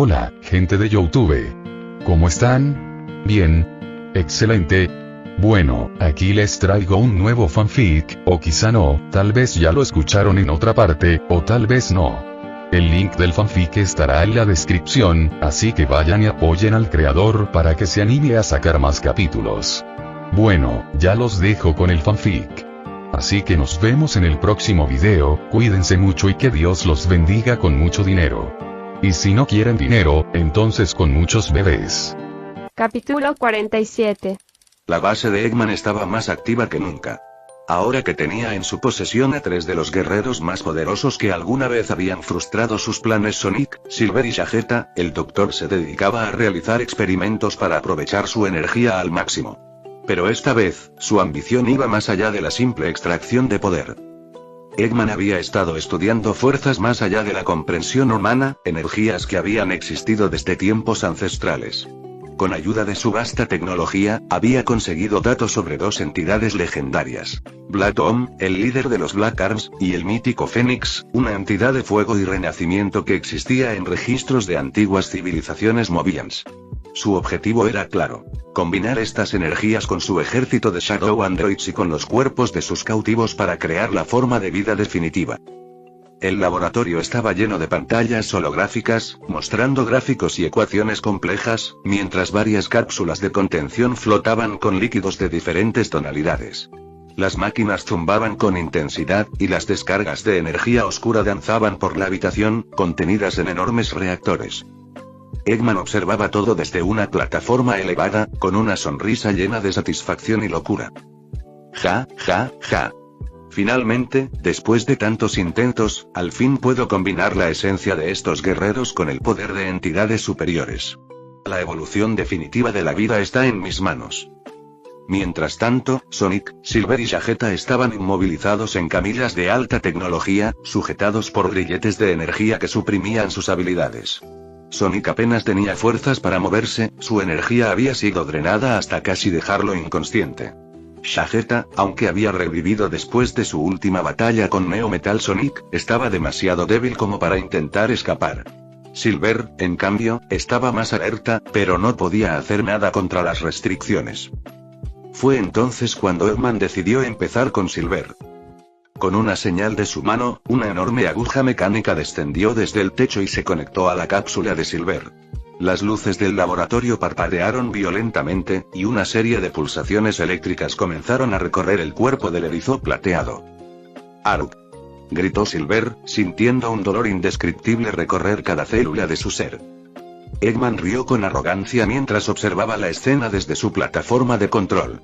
Hola, gente de YouTube. ¿Cómo están? Bien. Excelente. Bueno, aquí les traigo un nuevo fanfic, o quizá no, tal vez ya lo escucharon en otra parte, o tal vez no. El link del fanfic estará en la descripción, así que vayan y apoyen al creador para que se anime a sacar más capítulos. Bueno, ya los dejo con el fanfic. Así que nos vemos en el próximo video, cuídense mucho y que Dios los bendiga con mucho dinero. Y si no quieren dinero, entonces con muchos bebés. Capítulo 47. La base de Eggman estaba más activa que nunca. Ahora que tenía en su posesión a 3 de los guerreros más poderosos que alguna vez habían frustrado sus planes Sonic, Silver y Vegeta, el doctor se dedicaba a realizar experimentos para aprovechar su energía al máximo. Pero esta vez, su ambición iba más allá de la simple extracción de poder. Eggman había estado estudiando fuerzas más allá de la comprensión humana, energías que habían existido desde tiempos ancestrales. Con ayuda de su vasta tecnología, había conseguido datos sobre 2 entidades legendarias. Black Om, el líder de los Black Arms, y el mítico Fénix, una entidad de fuego y renacimiento que existía en registros de antiguas civilizaciones Mobians. Su objetivo era claro: combinar estas energías con su ejército de Shadow Androids y con los cuerpos de sus cautivos para crear la forma de vida definitiva. El laboratorio estaba lleno de pantallas holográficas, mostrando gráficos y ecuaciones complejas, mientras varias cápsulas de contención flotaban con líquidos de diferentes tonalidades. Las máquinas zumbaban con intensidad, y las descargas de energía oscura danzaban por la habitación, contenidas en enormes reactores. Eggman observaba todo desde una plataforma elevada, con una sonrisa llena de satisfacción y locura. Ja, ja, ja. Finalmente, después de tantos intentos, al fin puedo combinar la esencia de estos guerreros con el poder de entidades superiores. La evolución definitiva de la vida está en mis manos. Mientras tanto, Sonic, Silver y Vegeta estaban inmovilizados en camillas de alta tecnología, sujetados por grilletes de energía que suprimían sus habilidades. Sonic apenas tenía fuerzas para moverse, su energía había sido drenada hasta casi dejarlo inconsciente. Vegeta, aunque había revivido después de su última batalla con Neo Metal Sonic, estaba demasiado débil como para intentar escapar. Silver, en cambio, estaba más alerta, pero no podía hacer nada contra las restricciones. Fue entonces cuando Eggman decidió empezar con Silver. Con una señal de su mano, una enorme aguja mecánica descendió desde el techo y se conectó a la cápsula de Silver. Las luces del laboratorio parpadearon violentamente, y una serie de pulsaciones eléctricas comenzaron a recorrer el cuerpo del erizo plateado. ¡Arg!, gritó Silver, sintiendo un dolor indescriptible recorrer cada célula de su ser. Eggman rió con arrogancia mientras observaba la escena desde su plataforma de control.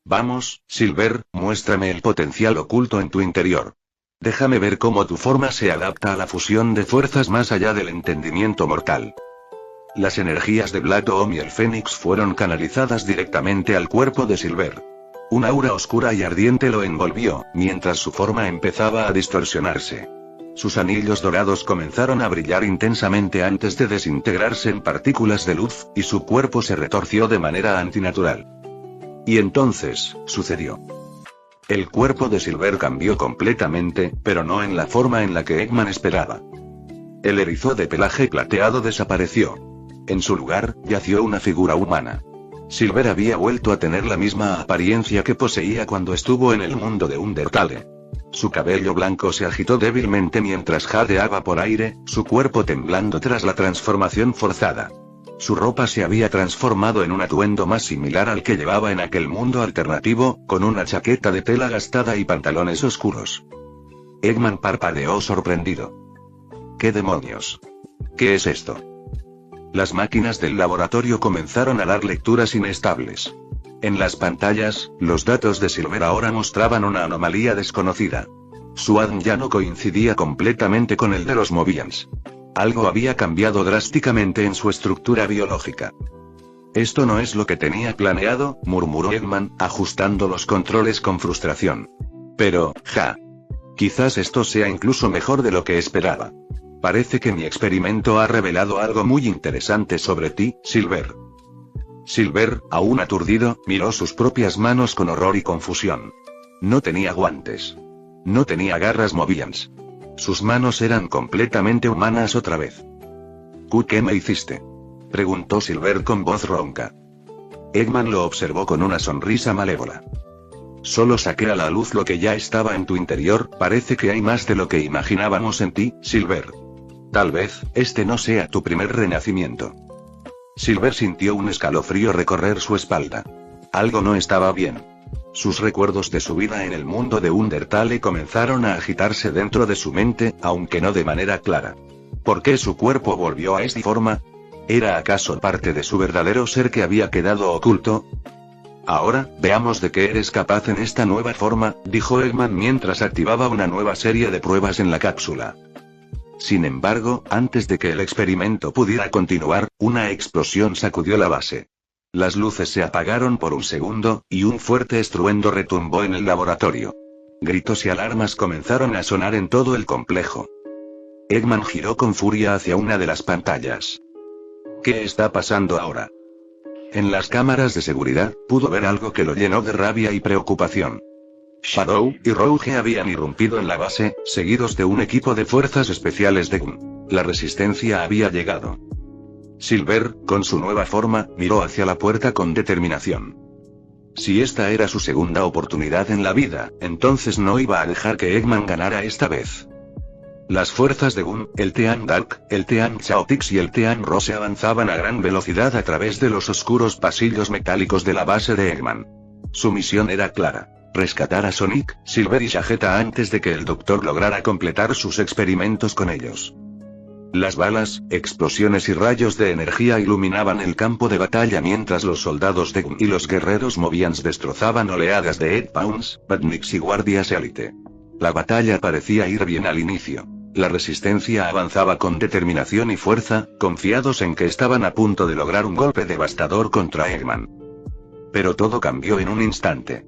Vamos, Silver, muéstrame el potencial oculto en tu interior. Déjame ver cómo tu forma se adapta a la fusión de fuerzas más allá del entendimiento mortal. Las energías de Black Om y el Fénix fueron canalizadas directamente al cuerpo de Silver. Un aura oscura y ardiente lo envolvió, mientras su forma empezaba a distorsionarse. Sus anillos dorados comenzaron a brillar intensamente antes de desintegrarse en partículas de luz, y su cuerpo se retorció de manera antinatural. Y entonces, sucedió. El cuerpo de Silver cambió completamente, pero no en la forma en la que Eggman esperaba. El erizo de pelaje plateado desapareció. En su lugar, yació una figura humana. Silver había vuelto a tener la misma apariencia que poseía cuando estuvo en el mundo de Undertale. Su cabello blanco se agitó débilmente mientras jadeaba por aire, su cuerpo temblando tras la transformación forzada. Su ropa se había transformado en un atuendo más similar al que llevaba en aquel mundo alternativo, con una chaqueta de tela gastada y pantalones oscuros. Eggman parpadeó sorprendido. ¿Qué demonios? ¿Qué es esto? Las máquinas del laboratorio comenzaron a dar lecturas inestables. En las pantallas, los datos de Silver ahora mostraban una anomalía desconocida. Su ADN ya no coincidía completamente con el de los Mobians. Algo había cambiado drásticamente en su estructura biológica. Esto no es lo que tenía planeado, murmuró Eggman, ajustando los controles con frustración. Pero, quizás esto sea incluso mejor de lo que esperaba. Parece que mi experimento ha revelado algo muy interesante sobre ti, Silver. Silver, aún aturdido, miró sus propias manos con horror y confusión. No tenía guantes. No tenía garras Mobians. Sus manos eran completamente humanas otra vez. Goku, ¿qué me hiciste?, preguntó Silver con voz ronca. Eggman lo observó con una sonrisa malévola. Solo saqué a la luz lo que ya estaba en tu interior, parece que hay más de lo que imaginábamos en ti, Silver. Tal vez, este no sea tu primer renacimiento. Silver sintió un escalofrío recorrer su espalda. Algo no estaba bien. Sus recuerdos de su vida en el mundo de Undertale comenzaron a agitarse dentro de su mente, aunque no de manera clara. ¿Por qué su cuerpo volvió a esta forma? ¿Era acaso parte de su verdadero ser que había quedado oculto? Ahora, veamos de qué eres capaz en esta nueva forma, dijo Eggman mientras activaba una nueva serie de pruebas en la cápsula. Sin embargo, antes de que el experimento pudiera continuar, una explosión sacudió la base. Las luces se apagaron por un segundo, y un fuerte estruendo retumbó en el laboratorio. Gritos y alarmas comenzaron a sonar en todo el complejo. Eggman giró con furia hacia una de las pantallas. ¿Qué está pasando ahora? En las cámaras de seguridad, pudo ver algo que lo llenó de rabia y preocupación. Shadow y Rouge habían irrumpido en la base, seguidos de un equipo de fuerzas especiales de Gun. La resistencia había llegado. Silver, con su nueva forma, miró hacia la puerta con determinación. Si esta era su segunda oportunidad en la vida, entonces no iba a dejar que Eggman ganara esta vez. Las fuerzas de Gun, el Team Dark, el Team Chaotix y el Team Rose avanzaban a gran velocidad a través de los oscuros pasillos metálicos de la base de Eggman. Su misión era clara: rescatar a Sonic, Silver y Vegeta antes de que el Doctor lograra completar sus experimentos con ellos. Las balas, explosiones y rayos de energía iluminaban el campo de batalla mientras los soldados de Gun y los guerreros Mobians destrozaban oleadas de Eggpawns, Badniks y guardias élite. La batalla parecía ir bien al inicio. La resistencia avanzaba con determinación y fuerza, confiados en que estaban a punto de lograr un golpe devastador contra Eggman. Pero todo cambió en un instante.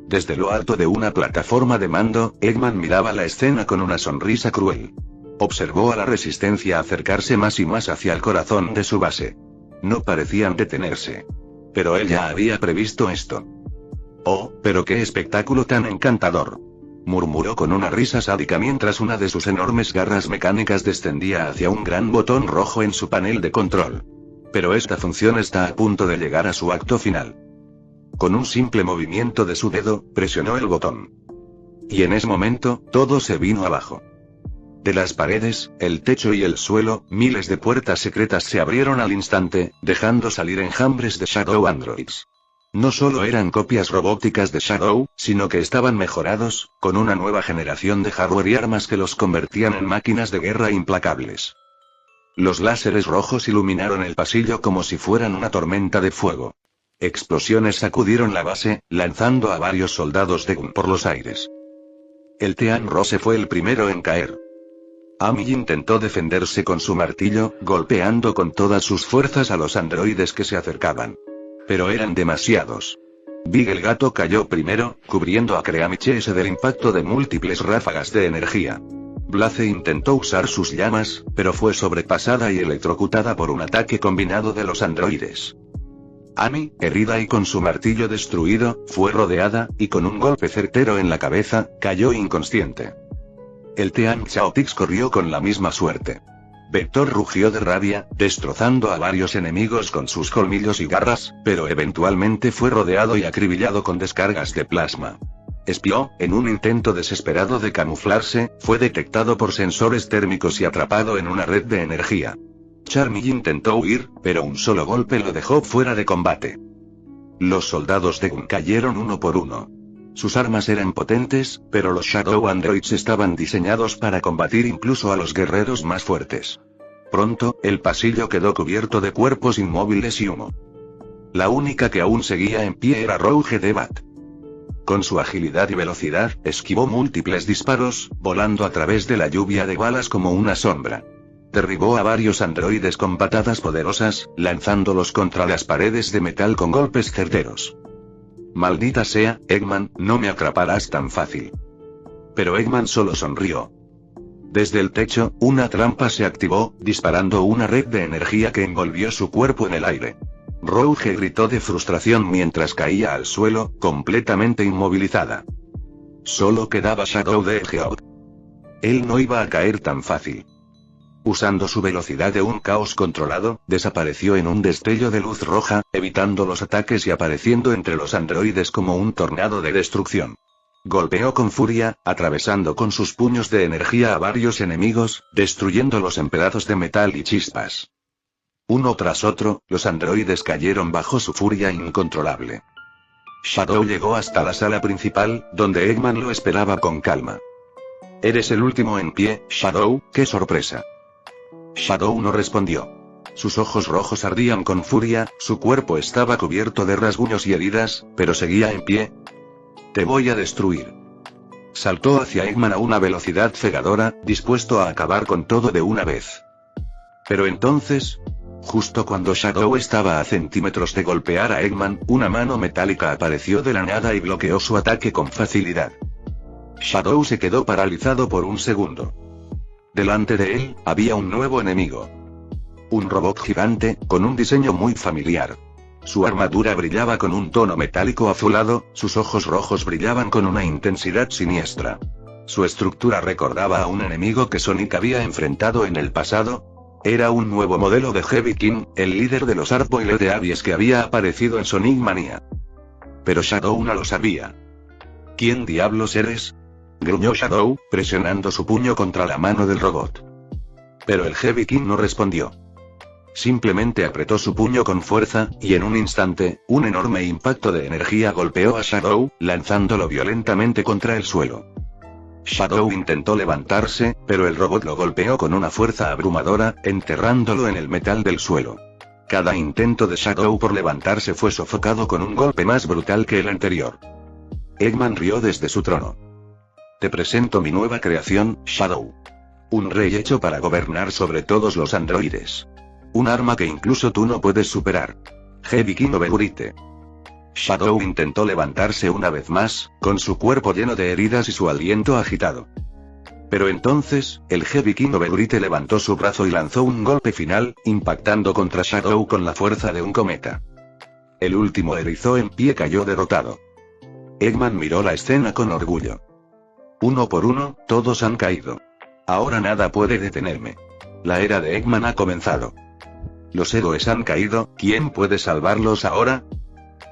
Desde lo alto de una plataforma de mando, Eggman miraba la escena con una sonrisa cruel. Observó a la resistencia acercarse más y más hacia el corazón de su base. No parecían detenerse. Pero él ya había previsto esto. «Oh, pero qué espectáculo tan encantador», murmuró con una risa sádica mientras una de sus enormes garras mecánicas descendía hacia un gran botón rojo en su panel de control. Pero esta función está a punto de llegar a su acto final. Con un simple movimiento de su dedo, presionó el botón. Y en ese momento, todo se vino abajo. De las paredes, el techo y el suelo, miles de puertas secretas se abrieron al instante, dejando salir enjambres de Shadow Androids. No solo eran copias robóticas de Shadow, sino que estaban mejorados, con una nueva generación de hardware y armas que los convertían en máquinas de guerra implacables. Los láseres rojos iluminaron el pasillo como si fueran una tormenta de fuego. Explosiones sacudieron la base, lanzando a varios soldados de Gun por los aires. El Team Rose fue el primero en caer. Amy intentó defenderse con su martillo, golpeando con todas sus fuerzas a los androides que se acercaban. Pero eran demasiados. Big el gato cayó primero, cubriendo a Creamichese del impacto de múltiples ráfagas de energía. Blaze intentó usar sus llamas, pero fue sobrepasada y electrocutada por un ataque combinado de los androides. Amy, herida y con su martillo destruido, fue rodeada, y con un golpe certero en la cabeza, cayó inconsciente. El Team Chaotix corrió con la misma suerte. Vector rugió de rabia, destrozando a varios enemigos con sus colmillos y garras, pero eventualmente fue rodeado y acribillado con descargas de plasma. Espió, en un intento desesperado de camuflarse, fue detectado por sensores térmicos y atrapado en una red de energía. Charmy intentó huir, pero un solo golpe lo dejó fuera de combate. Los soldados de Gun cayeron uno por uno. Sus armas eran potentes, pero los Shadow Androids estaban diseñados para combatir incluso a los guerreros más fuertes. Pronto, el pasillo quedó cubierto de cuerpos inmóviles y humo. La única que aún seguía en pie era Rouge the Bat. Con su agilidad y velocidad, esquivó múltiples disparos, volando a través de la lluvia de balas como una sombra. Derribó a varios androides con patadas poderosas, lanzándolos contra las paredes de metal con golpes certeros. Maldita sea, Eggman, no me atraparás tan fácil. Pero Eggman solo sonrió. Desde el techo, una trampa se activó, disparando una red de energía que envolvió su cuerpo en el aire. Rouge gritó de frustración mientras caía al suelo, completamente inmovilizada. Solo quedaba Shadow the Hedgehog. Él no iba a caer tan fácil. Usando su velocidad de un caos controlado, desapareció en un destello de luz roja, evitando los ataques y apareciendo entre los androides como un tornado de destrucción. Golpeó con furia, atravesando con sus puños de energía a varios enemigos, destruyéndolos en pedazos de metal y chispas. Uno tras otro, los androides cayeron bajo su furia incontrolable. Shadow llegó hasta la sala principal, donde Eggman lo esperaba con calma. «Eres el último en pie, Shadow, qué sorpresa». Shadow no respondió. Sus ojos rojos ardían con furia, su cuerpo estaba cubierto de rasguños y heridas, pero seguía en pie. «Te voy a destruir». Saltó hacia Eggman a una velocidad cegadora, dispuesto a acabar con todo de una vez. Pero entonces, justo cuando Shadow estaba a centímetros de golpear a Eggman, una mano metálica apareció de la nada y bloqueó su ataque con facilidad. Shadow se quedó paralizado por un segundo. Delante de él, había un nuevo enemigo. Un robot gigante, con un diseño muy familiar. Su armadura brillaba con un tono metálico azulado, sus ojos rojos brillaban con una intensidad siniestra. Su estructura recordaba a un enemigo que Sonic había enfrentado en el pasado. Era un nuevo modelo de Heavy King, el líder de los Hard-Boiled Abyss que había aparecido en Sonic Mania. Pero Shadow no lo sabía. ¿Quién diablos eres?, gruñó Shadow, presionando su puño contra la mano del robot. Pero el Heavy King no respondió. Simplemente apretó su puño con fuerza, y en un instante, un enorme impacto de energía golpeó a Shadow, lanzándolo violentamente contra el suelo. Shadow intentó levantarse, pero el robot lo golpeó con una fuerza abrumadora, enterrándolo en el metal del suelo. Cada intento de Shadow por levantarse fue sofocado con un golpe más brutal que el anterior. Eggman rió desde su trono. Te presento mi nueva creación, Shadow. Un rey hecho para gobernar sobre todos los androides. Un arma que incluso tú no puedes superar. Heavy King Overwrite. Shadow intentó levantarse una vez más, con su cuerpo lleno de heridas y su aliento agitado. Pero entonces, el Heavy King Overwrite levantó su brazo y lanzó un golpe final, impactando contra Shadow con la fuerza de un cometa. El último erizo en pie cayó derrotado. Eggman miró la escena con orgullo. Uno por uno, todos han caído. Ahora nada puede detenerme. La era de Eggman ha comenzado. Los héroes han caído, ¿quién puede salvarlos ahora?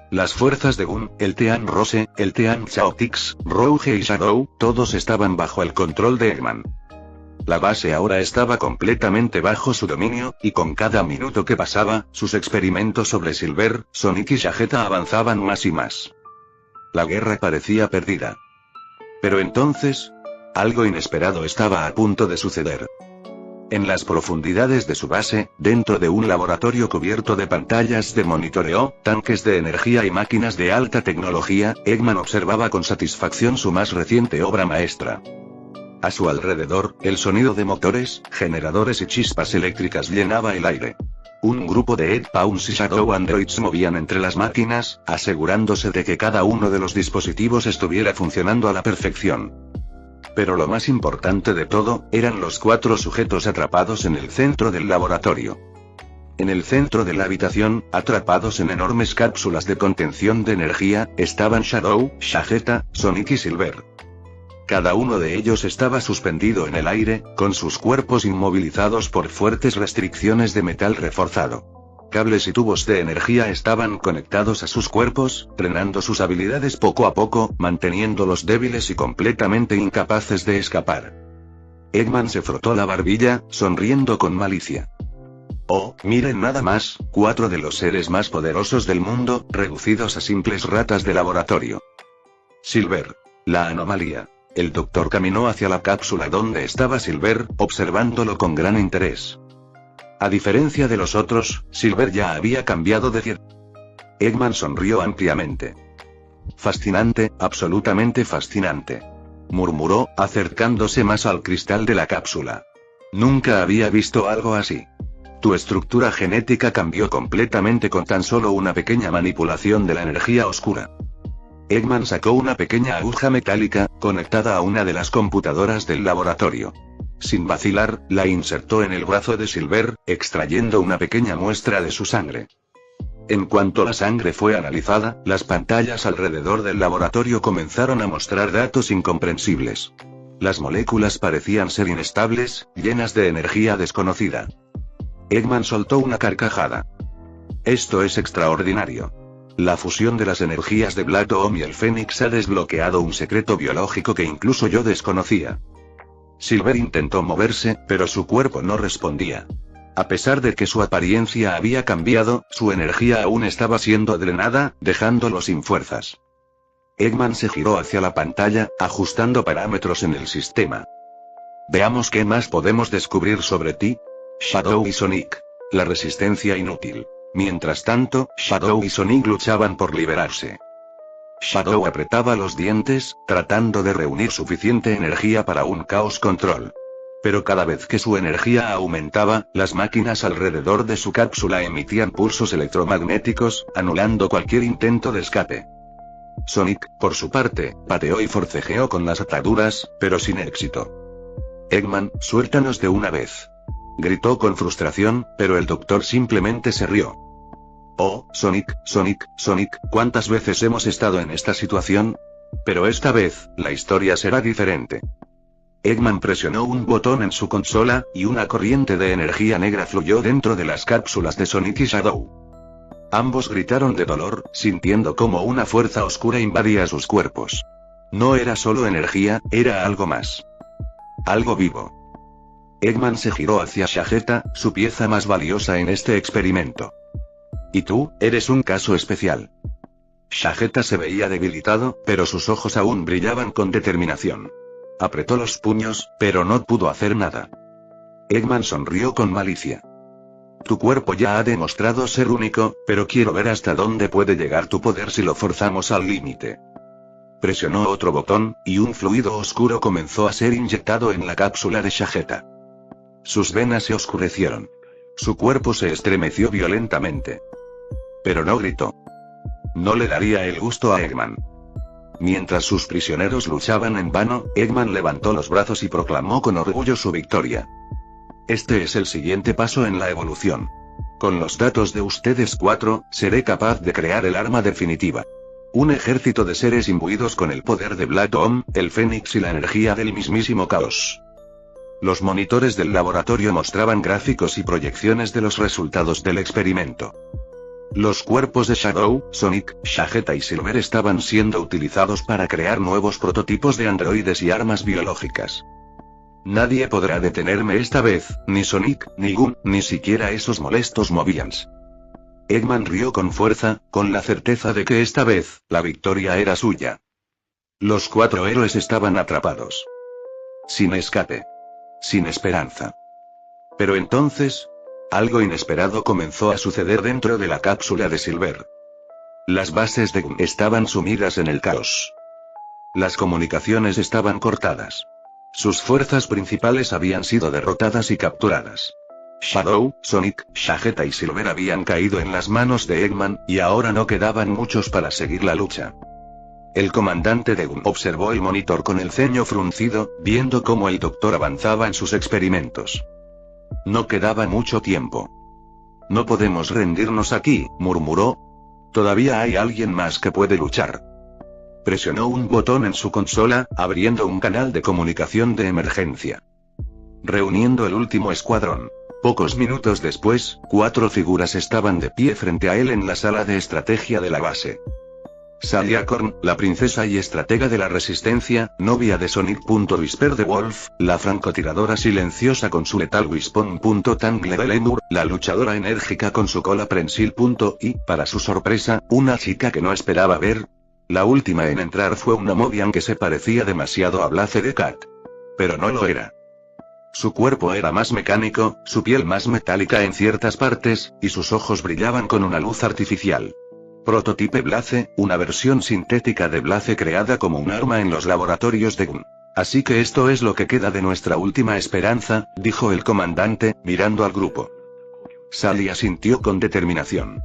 Las fuerzas de Gun, el Team Rose, el Team Chaotix, Rouge y Shadow, todos estaban bajo el control de Eggman. La base ahora estaba completamente bajo su dominio, y con cada minuto que pasaba, sus experimentos sobre Silver, Sonic y Vegeta avanzaban más y más. La guerra parecía perdida. Pero entonces, algo inesperado estaba a punto de suceder. En las profundidades de su base, dentro de un laboratorio cubierto de pantallas de monitoreo, tanques de energía y máquinas de alta tecnología, Eggman observaba con satisfacción su más reciente obra maestra. A su alrededor, el sonido de motores, generadores y chispas eléctricas llenaba el aire. Un grupo de Ed Pawns y Shadow Androids se movían entre las máquinas, asegurándose de que cada uno de los dispositivos estuviera funcionando a la perfección. Pero lo más importante de todo, eran los 4 sujetos atrapados en el centro del laboratorio. En el centro de la habitación, atrapados en enormes cápsulas de contención de energía, estaban Shadow, Vegeta, Sonic y Silver. Cada uno de ellos estaba suspendido en el aire, con sus cuerpos inmovilizados por fuertes restricciones de metal reforzado. Cables y tubos de energía estaban conectados a sus cuerpos, frenando sus habilidades poco a poco, manteniéndolos débiles y completamente incapaces de escapar. Eggman se frotó la barbilla, sonriendo con malicia. Oh, miren nada más, 4 de los seres más poderosos del mundo, reducidos a simples ratas de laboratorio. Silver. La anomalía. El doctor caminó hacia la cápsula donde estaba Silver, observándolo con gran interés. A diferencia de los otros, Silver ya había cambiado de cierto. Eggman sonrió ampliamente. Fascinante, absolutamente fascinante, murmuró, acercándose más al cristal de la cápsula. Nunca había visto algo así. Tu estructura genética cambió completamente con tan solo una pequeña manipulación de la energía oscura. Eggman sacó una pequeña aguja metálica, conectada a una de las computadoras del laboratorio. Sin vacilar, la insertó en el brazo de Silver, extrayendo una pequeña muestra de su sangre. En cuanto la sangre fue analizada, las pantallas alrededor del laboratorio comenzaron a mostrar datos incomprensibles. Las moléculas parecían ser inestables, llenas de energía desconocida. Eggman soltó una carcajada. Esto es extraordinario. La fusión de las energías de Black Dome y el Fénix ha desbloqueado un secreto biológico que incluso yo desconocía. Silver intentó moverse, pero su cuerpo no respondía. A pesar de que su apariencia había cambiado, su energía aún estaba siendo drenada, dejándolo sin fuerzas. Eggman se giró hacia la pantalla, ajustando parámetros en el sistema. Veamos qué más podemos descubrir sobre ti. Shadow y Sonic. La resistencia inútil. Mientras tanto, Shadow y Sonic luchaban por liberarse. Shadow apretaba los dientes, tratando de reunir suficiente energía para un Chaos Control. Pero cada vez que su energía aumentaba, las máquinas alrededor de su cápsula emitían pulsos electromagnéticos, anulando cualquier intento de escape. Sonic, por su parte, pateó y forcejeó con las ataduras, pero sin éxito. Eggman, suéltanos de una vez. Gritó con frustración, pero el doctor simplemente se rió. Oh, Sonic, Sonic, Sonic, ¿cuántas veces hemos estado en esta situación? Pero esta vez, la historia será diferente. Eggman presionó un botón en su consola, y una corriente de energía negra fluyó dentro de las cápsulas de Sonic y Shadow. Ambos gritaron de dolor, sintiendo como una fuerza oscura invadía sus cuerpos. No era solo energía, era algo más. Algo vivo. Eggman se giró hacia Shageta, su pieza más valiosa en este experimento. Y tú, eres un caso especial. Shageta se veía debilitado, pero sus ojos aún brillaban con determinación. Apretó los puños, pero no pudo hacer nada. Eggman sonrió con malicia. Tu cuerpo ya ha demostrado ser único, pero quiero ver hasta dónde puede llegar tu poder si lo forzamos al límite. Presionó otro botón, y un fluido oscuro comenzó a ser inyectado en la cápsula de Shageta. Sus venas se oscurecieron. Su cuerpo se estremeció violentamente. Pero no gritó. No le daría el gusto a Eggman. Mientras sus prisioneros luchaban en vano, Eggman levantó los brazos y proclamó con orgullo su victoria. Este es el siguiente paso en la evolución. Con los datos de ustedes 4, seré capaz de crear el arma definitiva. Un ejército de seres imbuidos con el poder de Black Dome, el Fénix y la energía del mismísimo caos. Los monitores del laboratorio mostraban gráficos y proyecciones de los resultados del experimento. Los cuerpos de Shadow, Sonic, Shageta y Silver estaban siendo utilizados para crear nuevos prototipos de androides y armas biológicas. Nadie podrá detenerme esta vez, ni Sonic, ni Gun, ni siquiera esos molestos Mobians. Eggman rió con fuerza, con la certeza de que esta vez, la victoria era suya. Los 4 héroes estaban atrapados. Sin escape. Sin esperanza. Pero entonces, algo inesperado comenzó a suceder dentro de la cápsula de Silver. Las bases de Gun estaban sumidas en el caos. Las comunicaciones estaban cortadas. Sus fuerzas principales habían sido derrotadas y capturadas. Shadow, Sonic, Shageta y Silver habían caído en las manos de Eggman, y ahora no quedaban muchos para seguir la lucha. El comandante de Gun observó el monitor con el ceño fruncido, viendo cómo el doctor avanzaba en sus experimentos. No quedaba mucho tiempo. No podemos rendirnos aquí, murmuró. Todavía hay alguien más que puede luchar. Presionó un botón en su consola, abriendo un canal de comunicación de emergencia. Reuniendo el último escuadrón. Pocos minutos después, 4 figuras estaban de pie frente a él en la sala de estrategia de la base. Sally Acorn, la princesa y estratega de la Resistencia, novia de Sonic. Whisper the Wolf, la francotiradora silenciosa con su letal Wispon. Tangle de Lemur, la luchadora enérgica con su cola prensil. Y, para su sorpresa, una chica que no esperaba ver. La última en entrar fue una Mobian que se parecía demasiado a Blaze the Cat. Pero no lo era. Su cuerpo era más mecánico, su piel más metálica en ciertas partes, y sus ojos brillaban con una luz artificial. Prototipe Blaze, una versión sintética de Blaze creada como un arma en los laboratorios de Gun. Así que esto es lo que queda de nuestra última esperanza, dijo el comandante, mirando al grupo. Sally asintió con determinación.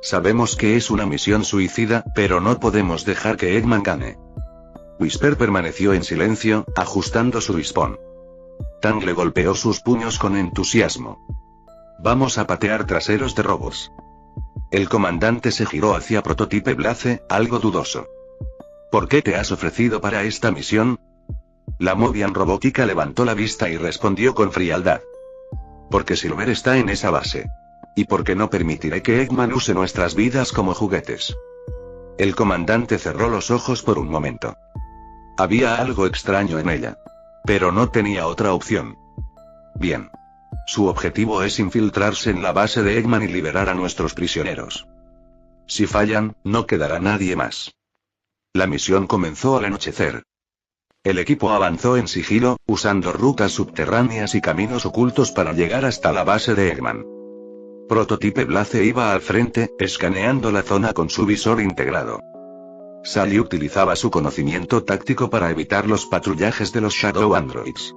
Sabemos que es una misión suicida, pero no podemos dejar que Eggman gane. Whisper permaneció en silencio, ajustando su Wispon. Tangle golpeó sus puños con entusiasmo. Vamos a patear traseros de robots. El comandante se giró hacia Prototipe Blaze, algo dudoso. ¿Por qué te has ofrecido para esta misión? La Mobian robótica levantó la vista y respondió con frialdad. Porque Silver está en esa base. Y porque no permitiré que Eggman use nuestras vidas como juguetes. El comandante cerró los ojos por un momento. Había algo extraño en ella. Pero no tenía otra opción. Bien. Su objetivo es infiltrarse en la base de Eggman y liberar a nuestros prisioneros. Si fallan, no quedará nadie más. La misión comenzó al anochecer. El equipo avanzó en sigilo, usando rutas subterráneas y caminos ocultos para llegar hasta la base de Eggman. Prototipe Blaze iba al frente, escaneando la zona con su visor integrado. Sally utilizaba su conocimiento táctico para evitar los patrullajes de los Shadow Androids.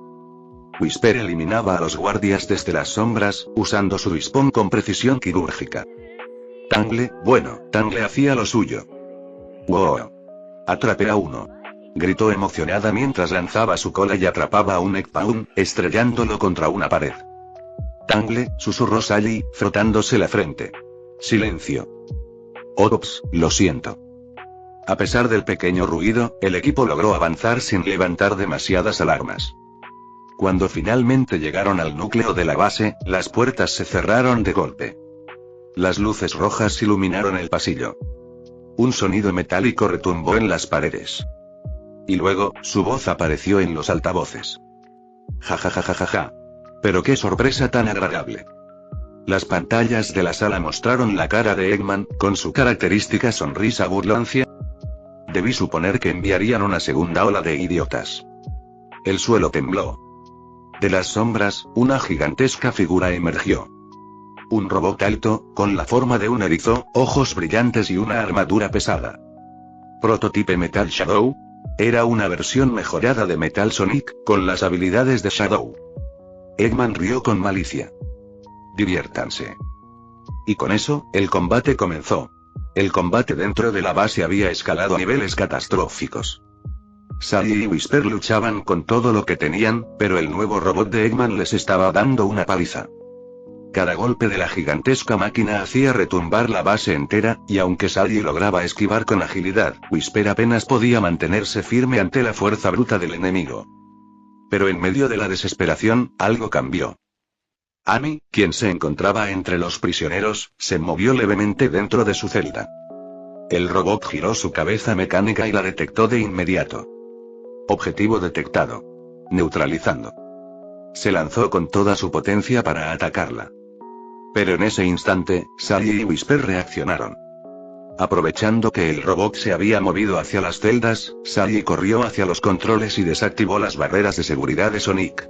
Whisper eliminaba a los guardias desde las sombras, usando su respawn con precisión quirúrgica. Tangle hacía lo suyo. ¡Wow! Atrapé a uno. Gritó emocionada mientras lanzaba su cola y atrapaba a un Eggpawn, estrellándolo contra una pared. Tangle, susurró Sally, frotándose la frente. Silencio. Ops, lo siento. A pesar del pequeño ruido, el equipo logró avanzar sin levantar demasiadas alarmas. Cuando finalmente llegaron al núcleo de la base, las puertas se cerraron de golpe. Las luces rojas iluminaron el pasillo. Un sonido metálico retumbó en las paredes. Y luego, su voz apareció en los altavoces. Ja ja ja ja ja ja. Pero qué sorpresa tan agradable. Las pantallas de la sala mostraron la cara de Eggman, con su característica sonrisa burloncia. Debí suponer que enviarían una segunda ola de idiotas. El suelo tembló. De las sombras, una gigantesca figura emergió. Un robot alto, con la forma de un erizo, ojos brillantes y una armadura pesada. Prototipe Metal Shadow. Era una versión mejorada de Metal Sonic, con las habilidades de Shadow. Eggman rió con malicia. Diviértanse. Y con eso, el combate comenzó. El combate dentro de la base había escalado a niveles catastróficos. Sally y Whisper luchaban con todo lo que tenían, pero el nuevo robot de Eggman les estaba dando una paliza. Cada golpe de la gigantesca máquina hacía retumbar la base entera, y aunque Sally lograba esquivar con agilidad, Whisper apenas podía mantenerse firme ante la fuerza bruta del enemigo. Pero en medio de la desesperación, algo cambió. Amy, quien se encontraba entre los prisioneros, se movió levemente dentro de su celda. El robot giró su cabeza mecánica y la detectó de inmediato. Objetivo detectado. Neutralizando. Se lanzó con toda su potencia para atacarla. Pero en ese instante, Sally y Whisper reaccionaron. Aprovechando que el robot se había movido hacia las celdas, Sally corrió hacia los controles y desactivó las barreras de seguridad de Sonic.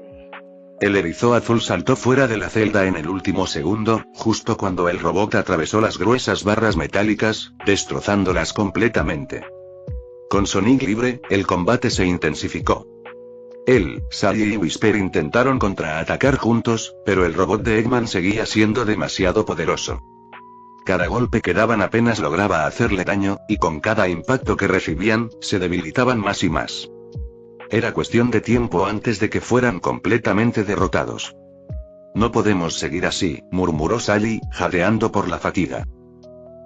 El erizo azul saltó fuera de la celda en el último segundo, justo cuando el robot atravesó las gruesas barras metálicas, destrozándolas completamente. Con Sonic libre, el combate se intensificó. Sally y Whisper intentaron contraatacar juntos, pero el robot de Eggman seguía siendo demasiado poderoso. Cada golpe que daban apenas lograba hacerle daño, y con cada impacto que recibían, se debilitaban más y más. Era cuestión de tiempo antes de que fueran completamente derrotados. No podemos seguir así, murmuró Sally, jadeando por la fatiga.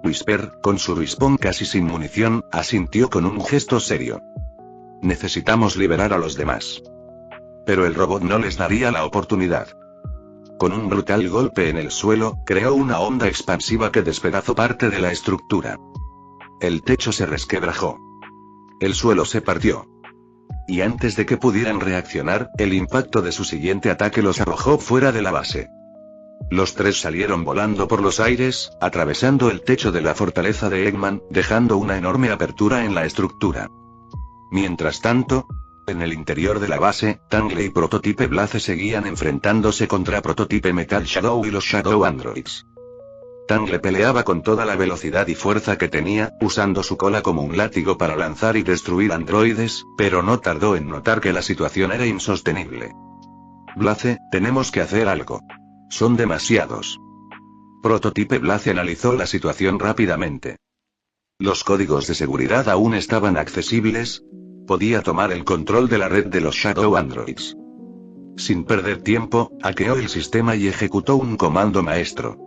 Whisper, con su respawn casi sin munición, asintió con un gesto serio. Necesitamos liberar a los demás. Pero el robot no les daría la oportunidad. Con un brutal golpe en el suelo, creó una onda expansiva que despedazó parte de la estructura. El techo se resquebrajó. El suelo se partió. Y antes de que pudieran reaccionar, el impacto de su siguiente ataque los arrojó fuera de la base. Los tres salieron volando por los aires, atravesando el techo de la fortaleza de Eggman, dejando una enorme apertura en la estructura. Mientras tanto, en el interior de la base, Tangle y Prototipe Blaze seguían enfrentándose contra Prototipe Metal Shadow y los Shadow Androids. Tangle peleaba con toda la velocidad y fuerza que tenía, usando su cola como un látigo para lanzar y destruir androides, pero no tardó en notar que la situación era insostenible. Blaze, tenemos que hacer algo. Son demasiados. Prototipe Blaze analizó la situación rápidamente. Los códigos de seguridad aún estaban accesibles. Podía tomar el control de la red de los Shadow Androids. Sin perder tiempo, hackeó el sistema y ejecutó un comando maestro.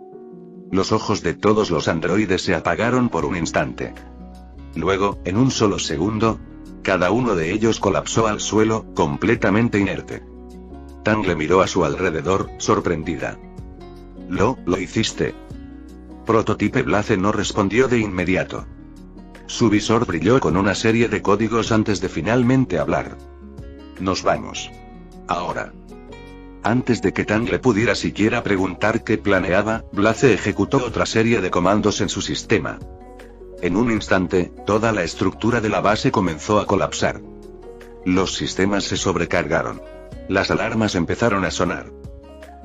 Los ojos de todos los androides se apagaron por un instante. Luego, en un solo segundo, Cada uno de ellos colapsó al suelo, completamente inerte. Tangle miró a su alrededor, sorprendida. Lo hiciste. Prototipe Blaze no respondió de inmediato. Su visor brilló con una serie de códigos antes de finalmente hablar. Nos vamos. Ahora. Antes de que Tangle pudiera siquiera preguntar qué planeaba, Blaze ejecutó otra serie de comandos en su sistema. En un instante, toda la estructura de la base comenzó a colapsar. Los sistemas se sobrecargaron. Las alarmas empezaron a sonar.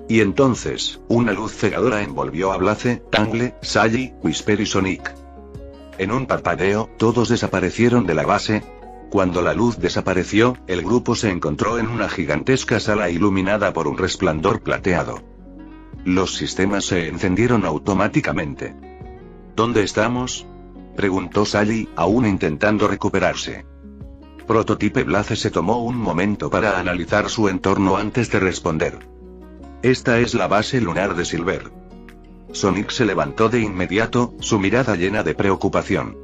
Y entonces, una luz cegadora envolvió a Blaze, Tangle, Sally, Whisper y Sonic. En un parpadeo, todos desaparecieron de la base. Cuando la luz desapareció, el grupo se encontró en una gigantesca sala iluminada por un resplandor plateado. Los sistemas se encendieron automáticamente. ¿Dónde estamos?, preguntó Sally, aún intentando recuperarse. Prototipe Blaze se tomó un momento para analizar su entorno antes de responder. Esta es la base lunar de Silver. Sonic se levantó de inmediato, su mirada llena de preocupación.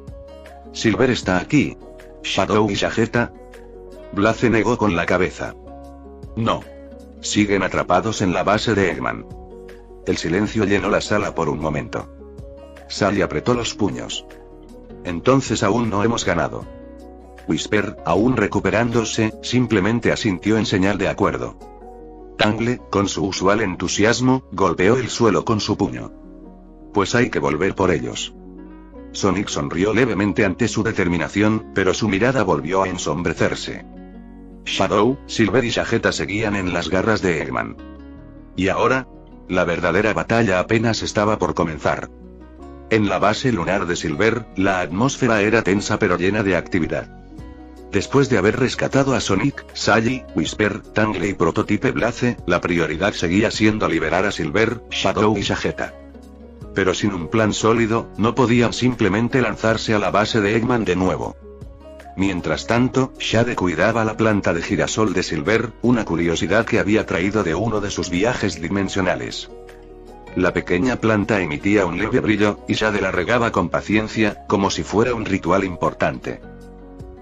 Silver está aquí. Shadow y Vegeta. Blaze negó con la cabeza. No. Siguen atrapados en la base de Eggman. El silencio llenó la sala por un momento. Sally apretó los puños. Entonces aún no hemos ganado. Whisper, aún recuperándose, simplemente asintió en señal de acuerdo. Tangle, con su usual entusiasmo, golpeó el suelo con su puño. Pues hay que volver por ellos. Sonic sonrió levemente ante su determinación, pero su mirada volvió a ensombrecerse. Shadow, Silver y Vegeta seguían en las garras de Eggman. ¿Y ahora? La verdadera batalla apenas estaba por comenzar. En la base lunar de Silver, la atmósfera era tensa pero llena de actividad. Después de haber rescatado a Sonic, Sally, Whisper, Tangle y Prototipe Blaze, la prioridad seguía siendo liberar a Silver, Shadow y Vegeta. Pero sin un plan sólido, no podían simplemente lanzarse a la base de Eggman de nuevo. Mientras tanto, Shade cuidaba la planta de girasol de Silver, una curiosidad que había traído de uno de sus viajes dimensionales. La pequeña planta emitía un leve brillo, y Shade la regaba con paciencia, como si fuera un ritual importante.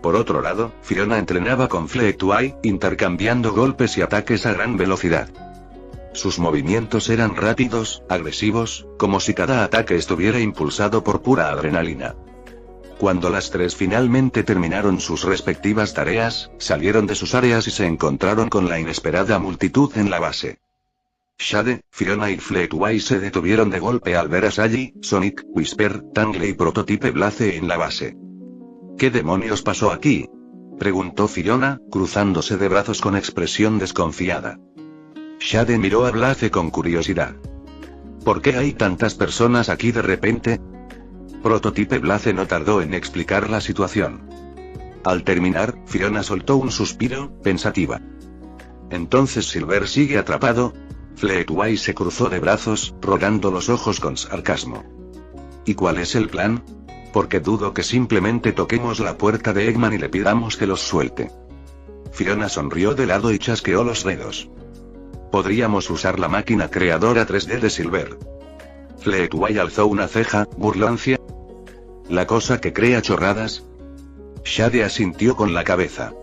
Por otro lado, Fiona entrenaba con Fleetway, intercambiando golpes y ataques a gran velocidad. Sus movimientos eran rápidos, agresivos, como si cada ataque estuviera impulsado por pura adrenalina. Cuando las tres finalmente terminaron sus respectivas tareas, salieron de sus áreas y se encontraron con la inesperada multitud en la base. Shade, Fiona y Fleetway se detuvieron de golpe al ver a Sally, Sonic, Whisper, Tangle y Prototipe Blaze en la base. ¿Qué demonios pasó aquí?, preguntó Fiona, cruzándose de brazos con expresión desconfiada. Shade miró a Blaze con curiosidad. ¿Por qué hay tantas personas aquí de repente? Prototipe Blaze no tardó en explicar la situación. Al terminar, Fiona soltó un suspiro, pensativa. ¿Entonces Silver sigue atrapado? Fleetway se cruzó de brazos, rogando los ojos con sarcasmo. ¿Y cuál es el plan? Porque dudo que simplemente toquemos la puerta de Eggman y le pidamos que los suelte. Fiona sonrió de lado y chasqueó los dedos. Podríamos usar la máquina creadora 3D de Silver. Fleetway alzó una ceja, burlancia. ¿La cosa que crea chorradas? Shade asintió con la cabeza.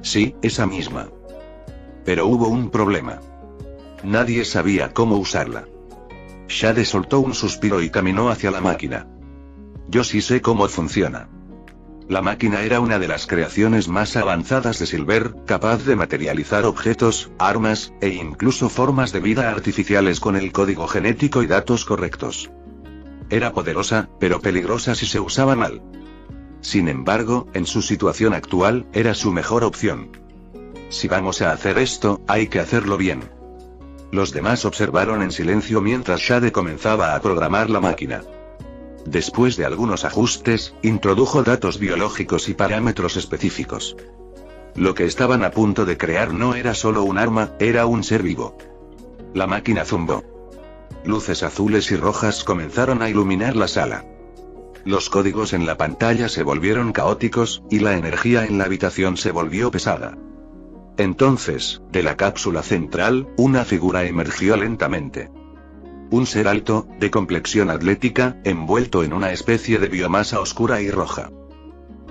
Sí, esa misma. Pero hubo un problema. Nadie sabía cómo usarla. Shade soltó un suspiro y caminó hacia la máquina. Yo sí sé cómo funciona. La máquina era una de las creaciones más avanzadas de Silver, capaz de materializar objetos, armas, e incluso formas de vida artificiales con el código genético y datos correctos. Era poderosa, pero peligrosa si se usaba mal. Sin embargo, en su situación actual, era su mejor opción. Si vamos a hacer esto, hay que hacerlo bien. Los demás observaron en silencio mientras Shade comenzaba a programar la máquina. Después de algunos ajustes, introdujo datos biológicos y parámetros específicos. Lo que estaban a punto de crear no era solo un arma, era un ser vivo. La máquina zumbó. Luces azules y rojas comenzaron a iluminar la sala. Los códigos en la pantalla se volvieron caóticos, y la energía en la habitación se volvió pesada. Entonces, de la cápsula central, una figura emergió lentamente. Un ser alto, de complexión atlética, envuelto en una especie de biomasa oscura y roja.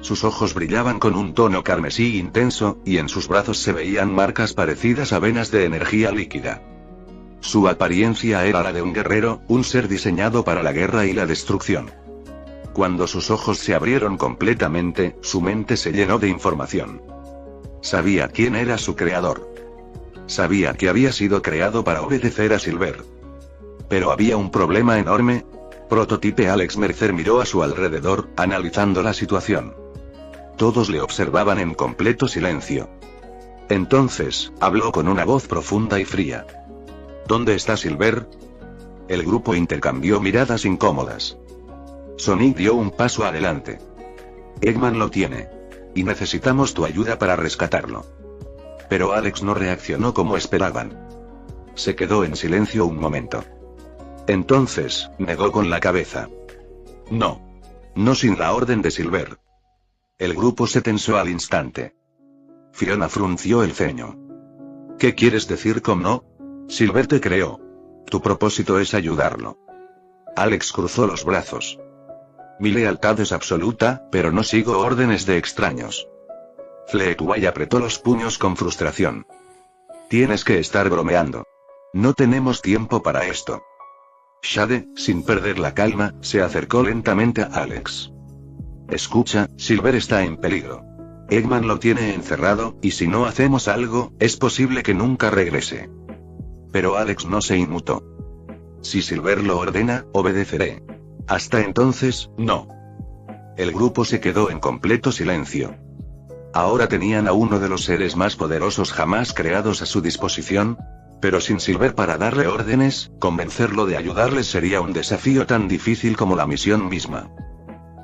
Sus ojos brillaban con un tono carmesí intenso, y en sus brazos se veían marcas parecidas a venas de energía líquida. Su apariencia era la de un guerrero, un ser diseñado para la guerra y la destrucción. Cuando sus ojos se abrieron completamente, su mente se llenó de información. Sabía quién era su creador. Sabía que había sido creado para obedecer a Silver. Pero había un problema enorme. Prototipe Alex Mercer miró a su alrededor, analizando la situación. Todos le observaban en completo silencio. Entonces, habló con una voz profunda y fría. ¿Dónde está Silver? El grupo intercambió miradas incómodas. Sonic dio un paso adelante. Eggman lo tiene. Y necesitamos tu ayuda para rescatarlo. Pero Alex no reaccionó como esperaban. Se quedó en silencio un momento. Entonces, negó con la cabeza. No. No sin la orden de Silver. El grupo se tensó al instante. Fiona frunció el ceño. ¿Qué quieres decir con no? Silver te creó. Tu propósito es ayudarlo. Alex cruzó los brazos. Mi lealtad es absoluta, pero no sigo órdenes de extraños. Fleetway apretó los puños con frustración. Tienes que estar bromeando. No tenemos tiempo para esto. Shade, sin perder la calma, se acercó lentamente a Alex. Escucha, Silver está en peligro. Eggman lo tiene encerrado, y si no hacemos algo, es posible que nunca regrese. Pero Alex no se inmutó. Si Silver lo ordena, obedeceré. Hasta entonces, no. El grupo se quedó en completo silencio. Ahora tenían a uno de los seres más poderosos jamás creados a su disposición, pero sin Silver para darle órdenes, convencerlo de ayudarles sería un desafío tan difícil como la misión misma.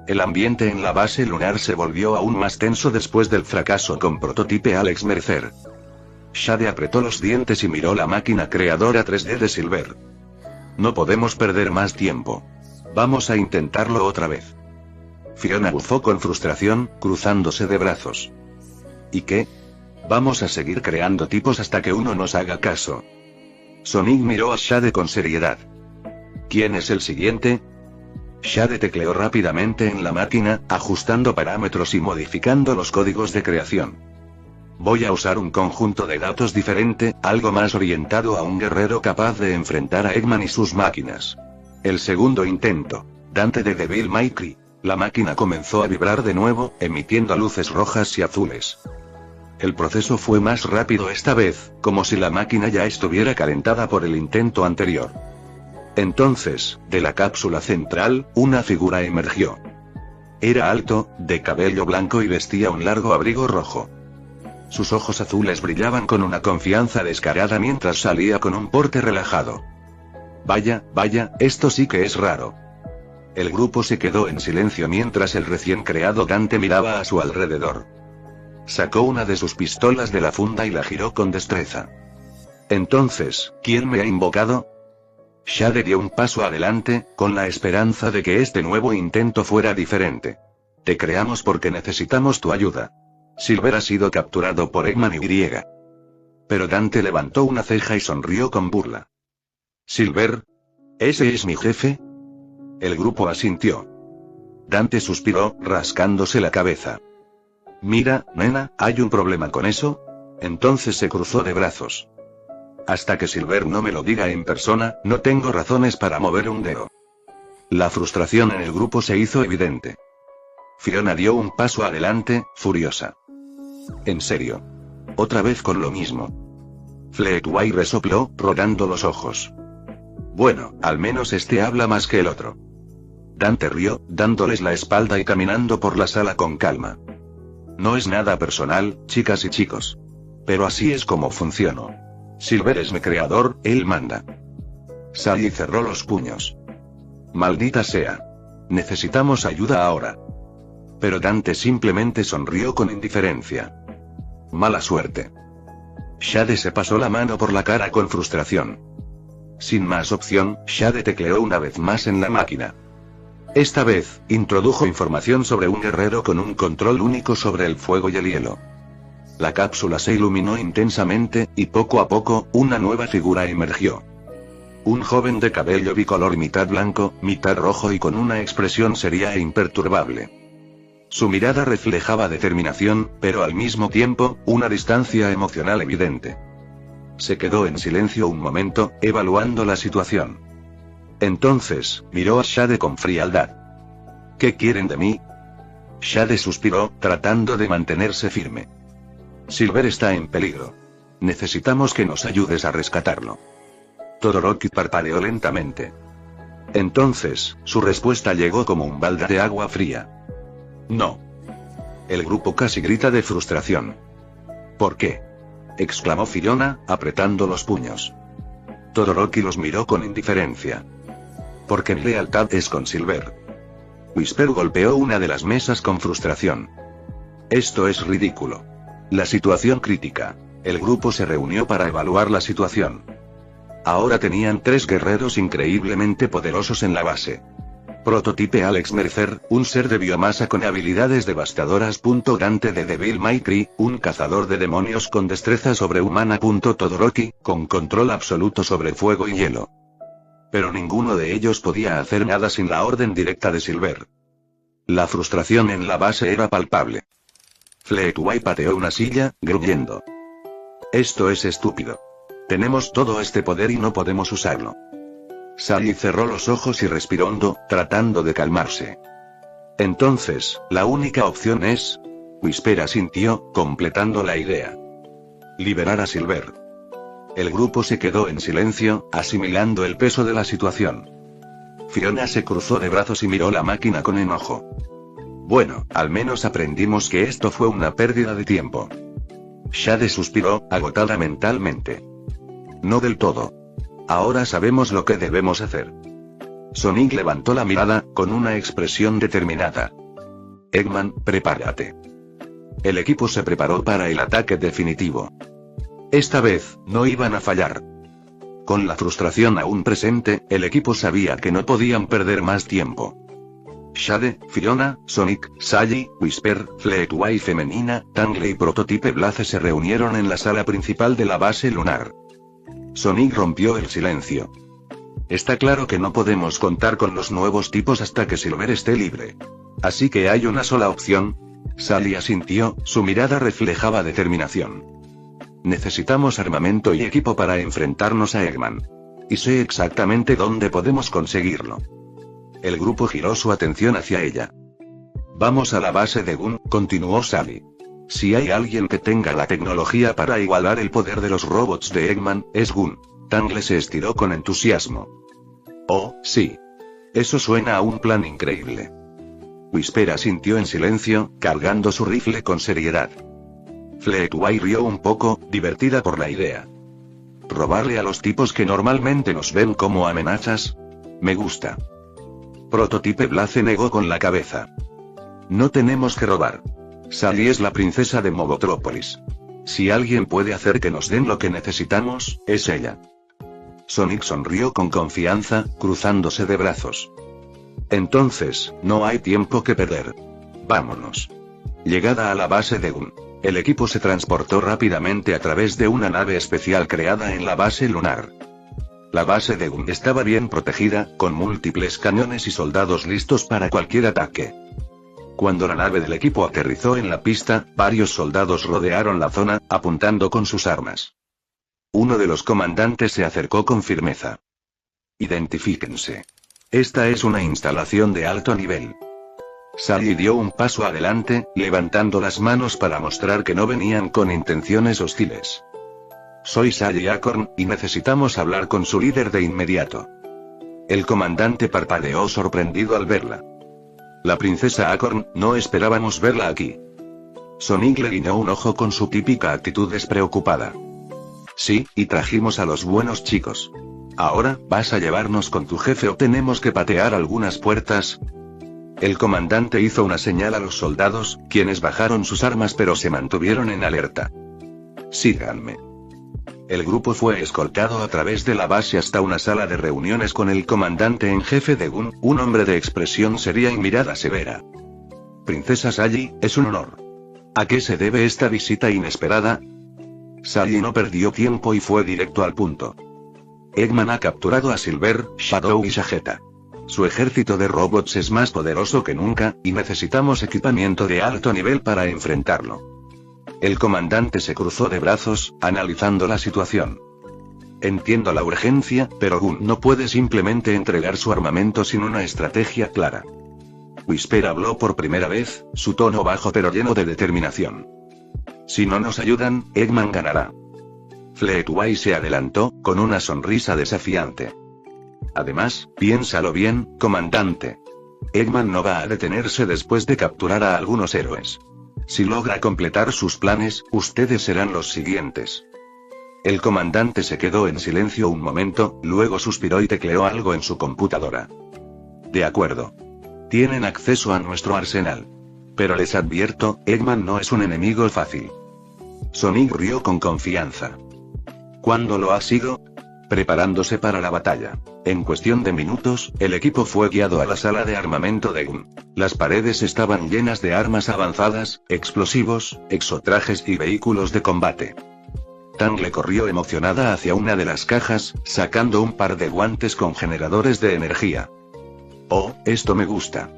El ambiente en la base lunar se volvió aún más tenso después del fracaso con Prototipe Alex Mercer. Shade apretó los dientes y miró la máquina creadora 3D de Silver. No podemos perder más tiempo. Vamos a intentarlo otra vez. Fiona bufó con frustración, cruzándose de brazos. ¿Y qué? Vamos a seguir creando tipos hasta que uno nos haga caso. Sonic miró a Shade con seriedad. ¿Quién es el siguiente? Shade tecleó rápidamente en la máquina, ajustando parámetros y modificando los códigos de creación. Voy a usar un conjunto de datos diferente, algo más orientado a un guerrero capaz de enfrentar a Eggman y sus máquinas. El segundo intento. Dante de Devil May Cry. La máquina comenzó a vibrar de nuevo, emitiendo luces rojas y azules. El proceso fue más rápido esta vez, como si la máquina ya estuviera calentada por el intento anterior. Entonces, de la cápsula central, una figura emergió. Era alto, de cabello blanco y vestía un largo abrigo rojo. Sus ojos azules brillaban con una confianza descarada mientras salía con un porte relajado. Vaya, esto sí que es raro. El grupo se quedó en silencio mientras el recién creado Dante miraba a su alrededor. Sacó una de sus pistolas de la funda y la giró con destreza. Entonces, ¿quién me ha invocado? Shade dio un paso adelante, con la esperanza de que este nuevo intento fuera diferente. Te creamos porque necesitamos tu ayuda. Silver ha sido capturado por Eggman y. Pero Dante levantó una ceja y sonrió con burla. ¿Silver? ¿Ese es mi jefe? El grupo asintió. Dante suspiró, rascándose la cabeza. Mira, nena, ¿hay un problema con eso? Entonces se cruzó de brazos. Hasta que Silver no me lo diga en persona, no tengo razones para mover un dedo. La frustración en el grupo se hizo evidente. Fiona dio un paso adelante, furiosa. ¿En serio? Otra vez con lo mismo. Fleetway resopló, rodando los ojos. Bueno, al menos este habla más que el otro. Dante rió, dándoles la espalda y caminando por la sala con calma. No es nada personal, chicas y chicos. Pero así es como funciono. Silver es mi creador, él manda. Sally cerró los puños. Maldita sea. Necesitamos ayuda ahora. Pero Dante simplemente sonrió con indiferencia. Mala suerte. Shade se pasó la mano por la cara con frustración. Sin más opción, Shade tecleó una vez más en la máquina. Esta vez, introdujo información sobre un guerrero con un control único sobre el fuego y el hielo. La cápsula se iluminó intensamente, y poco a poco, una nueva figura emergió. Un joven de cabello bicolor mitad blanco, mitad rojo y con una expresión seria e imperturbable. Su mirada reflejaba determinación, pero al mismo tiempo, una distancia emocional evidente. Se quedó en silencio un momento, evaluando la situación. Entonces, miró a Shade con frialdad. ¿Qué quieren de mí? Shade suspiró, tratando de mantenerse firme. Silver está en peligro. Necesitamos que nos ayudes a rescatarlo. Todoroki parpadeó lentamente. Entonces, su respuesta llegó como un balde de agua fría. No. El grupo casi grita de frustración. ¿Por qué? Exclamó Fiona, apretando los puños. Todoroki los miró con indiferencia. Porque mi lealtad es con Silver. Whisper golpeó una de las mesas con frustración. Esto es ridículo. La situación crítica. El grupo se reunió para evaluar la situación. Ahora tenían 3 guerreros increíblemente poderosos en la base. Prototipe Alex Mercer, un ser de biomasa con habilidades devastadoras. Dante de Devil May Cry, un cazador de demonios con destreza sobrehumana. Todoroki, con control absoluto sobre fuego y hielo. Pero ninguno de ellos podía hacer nada sin la orden directa de Silver. La frustración en la base era palpable. Fleetway pateó una silla, gruñendo. Esto es estúpido. Tenemos todo este poder y no podemos usarlo. Sally cerró los ojos y respiró hondo, tratando de calmarse. Entonces, la única opción es... Whisper asintió, completando la idea. Liberar a Silver. El grupo se quedó en silencio, asimilando el peso de la situación. Fiona se cruzó de brazos y miró la máquina con enojo. Bueno, al menos aprendimos que esto fue una pérdida de tiempo. Shade suspiró, agotada mentalmente. No del todo. Ahora sabemos lo que debemos hacer. Sonic levantó la mirada, con una expresión determinada. Eggman, prepárate. El equipo se preparó para el ataque definitivo. Esta vez, no iban a fallar. Con la frustración aún presente, el equipo sabía que no podían perder más tiempo. Shade, Fiona, Sonic, Sally, Whisper, Fleetway femenina, Tangle y Prototipe Blaze se reunieron en la sala principal de la base lunar. Sonic rompió el silencio. Está claro que no podemos contar con los nuevos tipos hasta que Silver esté libre. Así que hay una sola opción. Sally asintió, su mirada reflejaba determinación. Necesitamos armamento y equipo para enfrentarnos a Eggman. Y sé exactamente dónde podemos conseguirlo. El grupo giró su atención hacia ella. Vamos a la base de Gun, continuó Sally. Si hay alguien que tenga la tecnología para igualar el poder de los robots de Eggman, es Gun. Tangle se estiró con entusiasmo. Oh, sí. Eso suena a un plan increíble. Whisper asintió en silencio, cargando su rifle con seriedad. Fleetway rió un poco, divertida por la idea. ¿Robarle a los tipos que normalmente nos ven como amenazas? Me gusta. Prototipe Blaze negó con la cabeza. No tenemos que robar. Sally es la princesa de Mobotrópolis. Si alguien puede hacer que nos den lo que necesitamos, es ella. Sonic sonrió con confianza, cruzándose de brazos. Entonces, no hay tiempo que perder. Vámonos. Llegada a la base de Gun, el equipo se transportó rápidamente a través de una nave especial creada en la base lunar. La base de Gun estaba bien protegida, con múltiples cañones y soldados listos para cualquier ataque. Cuando la nave del equipo aterrizó en la pista, varios soldados rodearon la zona, apuntando con sus armas. Uno de los comandantes se acercó con firmeza. Identifíquense. Esta es una instalación de alto nivel. Sally dio un paso adelante, levantando las manos para mostrar que no venían con intenciones hostiles. Soy Sally Acorn, y necesitamos hablar con su líder de inmediato. El comandante parpadeó sorprendido al verla. La princesa Acorn, no esperábamos verla aquí. Sonic le guiñó un ojo con su típica actitud despreocupada. Sí, y trajimos a los buenos chicos. Ahora, ¿vas a llevarnos con tu jefe o tenemos que patear algunas puertas? El comandante hizo una señal a los soldados, quienes bajaron sus armas pero se mantuvieron en alerta. Síganme. El grupo fue escoltado a través de la base hasta una sala de reuniones con el comandante en jefe de Gun, un hombre de expresión seria y mirada severa. Princesa Sally, es un honor. ¿A qué se debe esta visita inesperada? Sally no perdió tiempo y fue directo al punto. Eggman ha capturado a Silver, Shadow y Shageta. su ejército de robots es más poderoso que nunca, y necesitamos equipamiento de alto nivel para enfrentarlo. El comandante se cruzó de brazos, analizando la situación. Entiendo la urgencia, pero Gunn no puede simplemente entregar su armamento sin una estrategia clara. Whisper habló por primera vez, su tono bajo pero lleno de determinación. Si no nos ayudan, Eggman ganará. Fleetway se adelantó, con una sonrisa desafiante. Además, piénsalo bien, comandante. Eggman no va a detenerse después de capturar a algunos héroes. Si logra completar sus planes, ustedes serán los siguientes. El comandante se quedó en silencio un momento, luego suspiró y tecleó algo en su computadora. De acuerdo. Tienen acceso a nuestro arsenal. Pero les advierto, Eggman no es un enemigo fácil. Sonic rió con confianza. ¿Cuándo lo ha sido? Preparándose para la batalla. En cuestión de minutos, el equipo fue guiado a la sala de armamento de Gunn. Las paredes estaban llenas de armas avanzadas, explosivos, exotrajes y vehículos de combate. Tangle corrió emocionada hacia una de las cajas, sacando un par de guantes con generadores de energía. Oh, esto me gusta.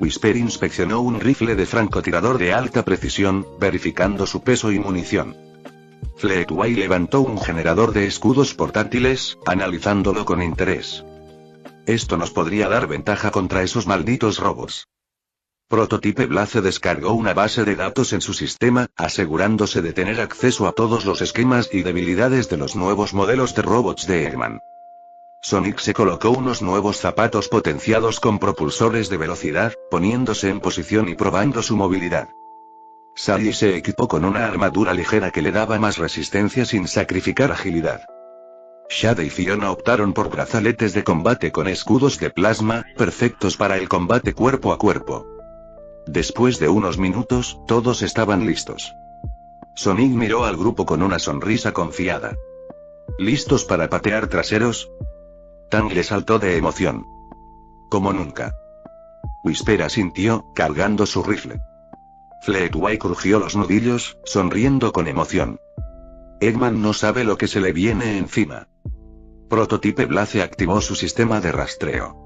Whisper inspeccionó un rifle de francotirador de alta precisión, verificando su peso y munición. Fleetway levantó un generador de escudos portátiles, analizándolo con interés. Esto nos podría dar ventaja contra esos malditos robots. Prototype Blaze descargó una base de datos en su sistema, asegurándose de tener acceso a todos los esquemas y debilidades de los nuevos modelos de robots de Eggman. Sonic se colocó unos nuevos zapatos potenciados con propulsores de velocidad, poniéndose en posición y probando su movilidad. Sally se equipó con una armadura ligera que le daba más resistencia sin sacrificar agilidad. Shade y Fiona optaron por brazaletes de combate con escudos de plasma, perfectos para el combate cuerpo a cuerpo. Después de unos minutos, todos estaban listos. Sonic miró al grupo con una sonrisa confiada. ¿Listos para patear traseros? Tangle saltó de emoción. Como nunca. Whisper asintió, cargando su rifle. Fleetway crujió los nudillos, sonriendo con emoción. Eggman no sabe lo que se le viene encima. Prototype Blaze activó su sistema de rastreo.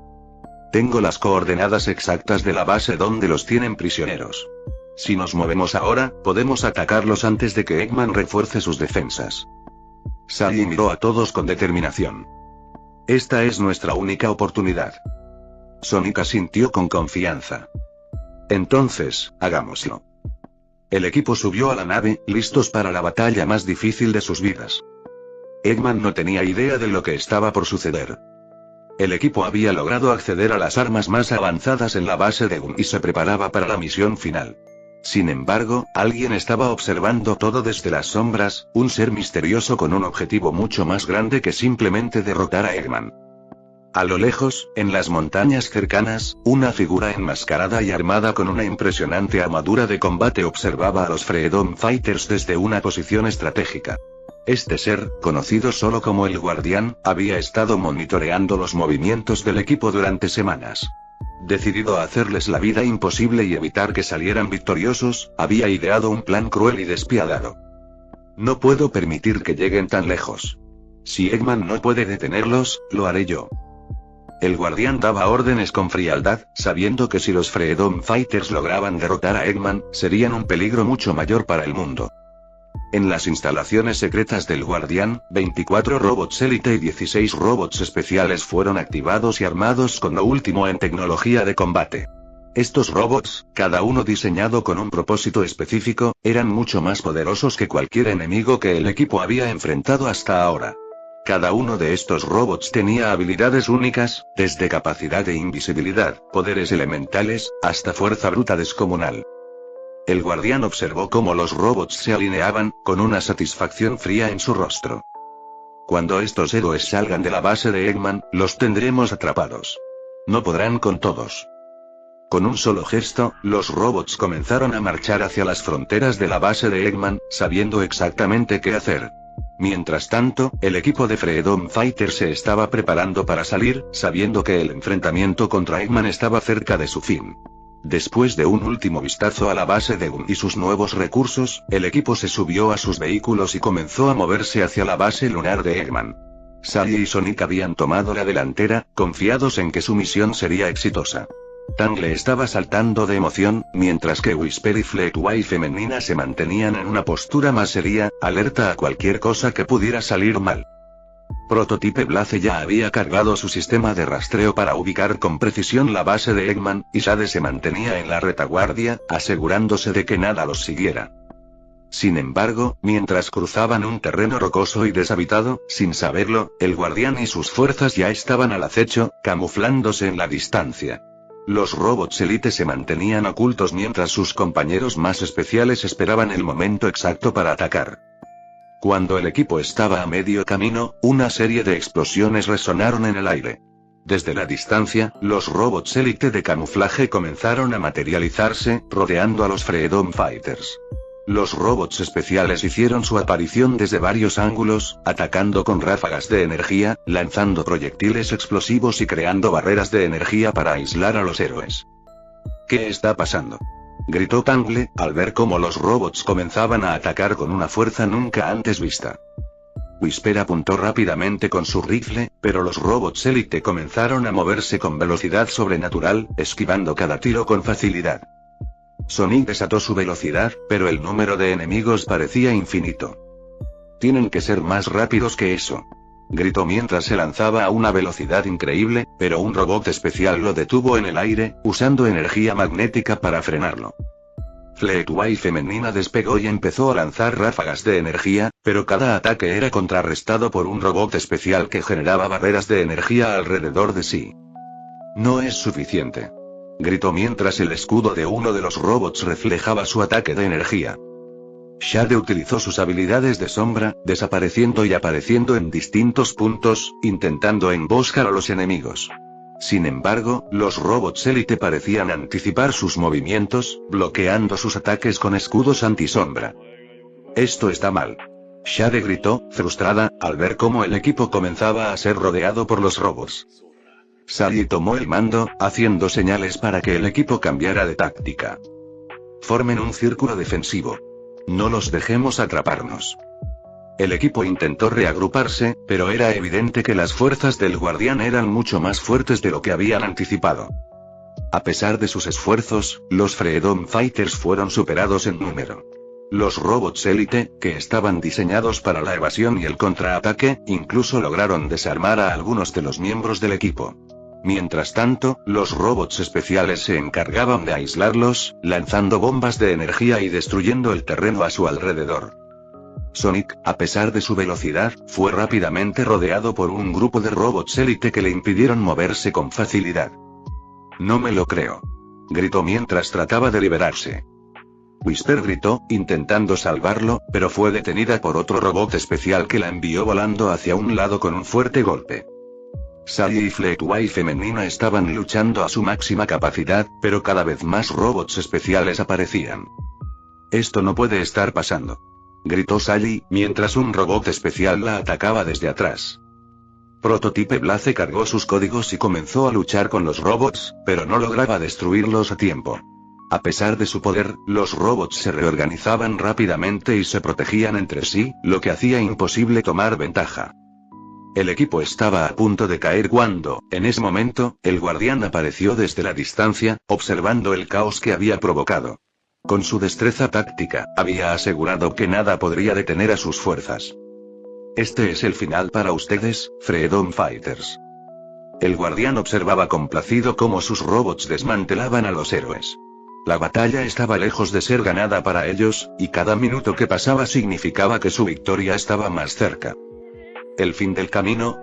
Tengo las coordenadas exactas de la base donde los tienen prisioneros. Si nos movemos ahora, podemos atacarlos antes de que Eggman refuerce sus defensas. Sally miró a todos con determinación. Esta es nuestra única oportunidad. Sonic asintió con confianza. Entonces, hagámoslo. El equipo subió a la nave, listos para la batalla más difícil de sus vidas. Eggman no tenía idea de lo que estaba por suceder. El equipo había logrado acceder a las armas más avanzadas en la base de Gunn y se preparaba para la misión final. Sin embargo, alguien estaba observando todo desde las sombras, un ser misterioso con un objetivo mucho más grande que simplemente derrotar a Eggman. A lo lejos, en las montañas cercanas, una figura enmascarada y armada con una impresionante armadura de combate observaba a los Freedom Fighters desde una posición estratégica. Este ser, conocido solo como el Guardián, había estado monitoreando los movimientos del equipo durante semanas. Decidido a hacerles la vida imposible y evitar que salieran victoriosos, había ideado un plan cruel y despiadado. No puedo permitir que lleguen tan lejos. Si Eggman no puede detenerlos, lo haré yo. El Guardián daba órdenes con frialdad, sabiendo que si los Freedom Fighters lograban derrotar a Eggman, serían un peligro mucho mayor para el mundo. En las instalaciones secretas del Guardián, 24 robots élite y 16 robots especiales fueron activados y armados con lo último en tecnología de combate. Estos robots, cada uno diseñado con un propósito específico, eran mucho más poderosos que cualquier enemigo que el equipo había enfrentado hasta ahora. Cada uno de estos robots tenía habilidades únicas, desde capacidad de invisibilidad, poderes elementales, hasta fuerza bruta descomunal. El Guardián observó cómo los robots se alineaban, con una satisfacción fría en su rostro. Cuando estos héroes salgan de la base de Eggman, los tendremos atrapados. No podrán con todos. Con un solo gesto, los robots comenzaron a marchar hacia las fronteras de la base de Eggman, sabiendo exactamente qué hacer. Mientras tanto, el equipo de Freedom Fighter se estaba preparando para salir, sabiendo que el enfrentamiento contra Eggman estaba cerca de su fin. Después de un último vistazo a la base de Gunn y sus nuevos recursos, el equipo se subió a sus vehículos y comenzó a moverse hacia la base lunar de Eggman. Sally y Sonic habían tomado la delantera, confiados en que su misión sería exitosa. Tangle estaba saltando de emoción, mientras que Whisper y Fleetway femenina se mantenían en una postura más seria, alerta a cualquier cosa que pudiera salir mal. Prototype Blaze ya había cargado su sistema de rastreo para ubicar con precisión la base de Eggman, y Shade se mantenía en la retaguardia, asegurándose de que nada los siguiera. Sin embargo, mientras cruzaban un terreno rocoso y deshabitado, sin saberlo, el guardián y sus fuerzas ya estaban al acecho, camuflándose en la distancia. Los robots Elite se mantenían ocultos mientras sus compañeros más especiales esperaban el momento exacto para atacar. Cuando el equipo estaba a medio camino, una serie de explosiones resonaron en el aire. Desde la distancia, los robots Elite de camuflaje comenzaron a materializarse, rodeando a los Freedom Fighters. Los robots especiales hicieron su aparición desde varios ángulos, atacando con ráfagas de energía, lanzando proyectiles explosivos y creando barreras de energía para aislar a los héroes. ¿Qué está pasando?, gritó Tangle, al ver cómo los robots comenzaban a atacar con una fuerza nunca antes vista. Whisper apuntó rápidamente con su rifle, pero los robots Elite comenzaron a moverse con velocidad sobrenatural, esquivando cada tiro con facilidad. Sonic desató su velocidad, pero el número de enemigos parecía infinito. Tienen que ser más rápidos que eso, gritó mientras se lanzaba a una velocidad increíble, pero un robot especial lo detuvo en el aire, usando energía magnética para frenarlo. Fleetway femenina despegó y empezó a lanzar ráfagas de energía, pero cada ataque era contrarrestado por un robot especial que generaba barreras de energía alrededor de sí. No es suficiente, gritó mientras el escudo de uno de los robots reflejaba su ataque de energía. Shade utilizó sus habilidades de sombra, desapareciendo y apareciendo en distintos puntos, intentando emboscar a los enemigos. Sin embargo, los robots Elite parecían anticipar sus movimientos, bloqueando sus ataques con escudos antisombra. Esto está mal, Shade gritó, frustrada, al ver cómo el equipo comenzaba a ser rodeado por los robots. Sally tomó el mando, haciendo señales para que el equipo cambiara de táctica. Formen un círculo defensivo. No los dejemos atraparnos. El equipo intentó reagruparse, pero era evidente que las fuerzas del guardián eran mucho más fuertes de lo que habían anticipado. A pesar de sus esfuerzos, los Freedom Fighters fueron superados en número. Los robots Elite, que estaban diseñados para la evasión y el contraataque, incluso lograron desarmar a algunos de los miembros del equipo. Mientras tanto, los robots especiales se encargaban de aislarlos, lanzando bombas de energía y destruyendo el terreno a su alrededor. Sonic, a pesar de su velocidad, fue rápidamente rodeado por un grupo de robots Elite que le impidieron moverse con facilidad. No me lo creo, gritó mientras trataba de liberarse. Whisper gritó, intentando salvarlo, pero fue detenida por otro robot especial que la envió volando hacia un lado con un fuerte golpe. Sally y Fleetway femenina estaban luchando a su máxima capacidad, pero cada vez más robots especiales aparecían. Esto no puede estar pasando, gritó Sally, mientras un robot especial la atacaba desde atrás. Prototype Blaze cargó sus códigos y comenzó a luchar con los robots, pero no lograba destruirlos a tiempo. A pesar de su poder, los robots se reorganizaban rápidamente y se protegían entre sí, lo que hacía imposible tomar ventaja. El equipo estaba a punto de caer cuando, en ese momento, el guardián apareció desde la distancia, observando el caos que había provocado. Con su destreza táctica, había asegurado que nada podría detener a sus fuerzas. Este es el final para ustedes, Freedom Fighters. El guardián observaba complacido cómo sus robots desmantelaban a los héroes. La batalla estaba lejos de ser ganada para ellos, y cada minuto que pasaba significaba que su victoria estaba más cerca. ¿El fin del camino?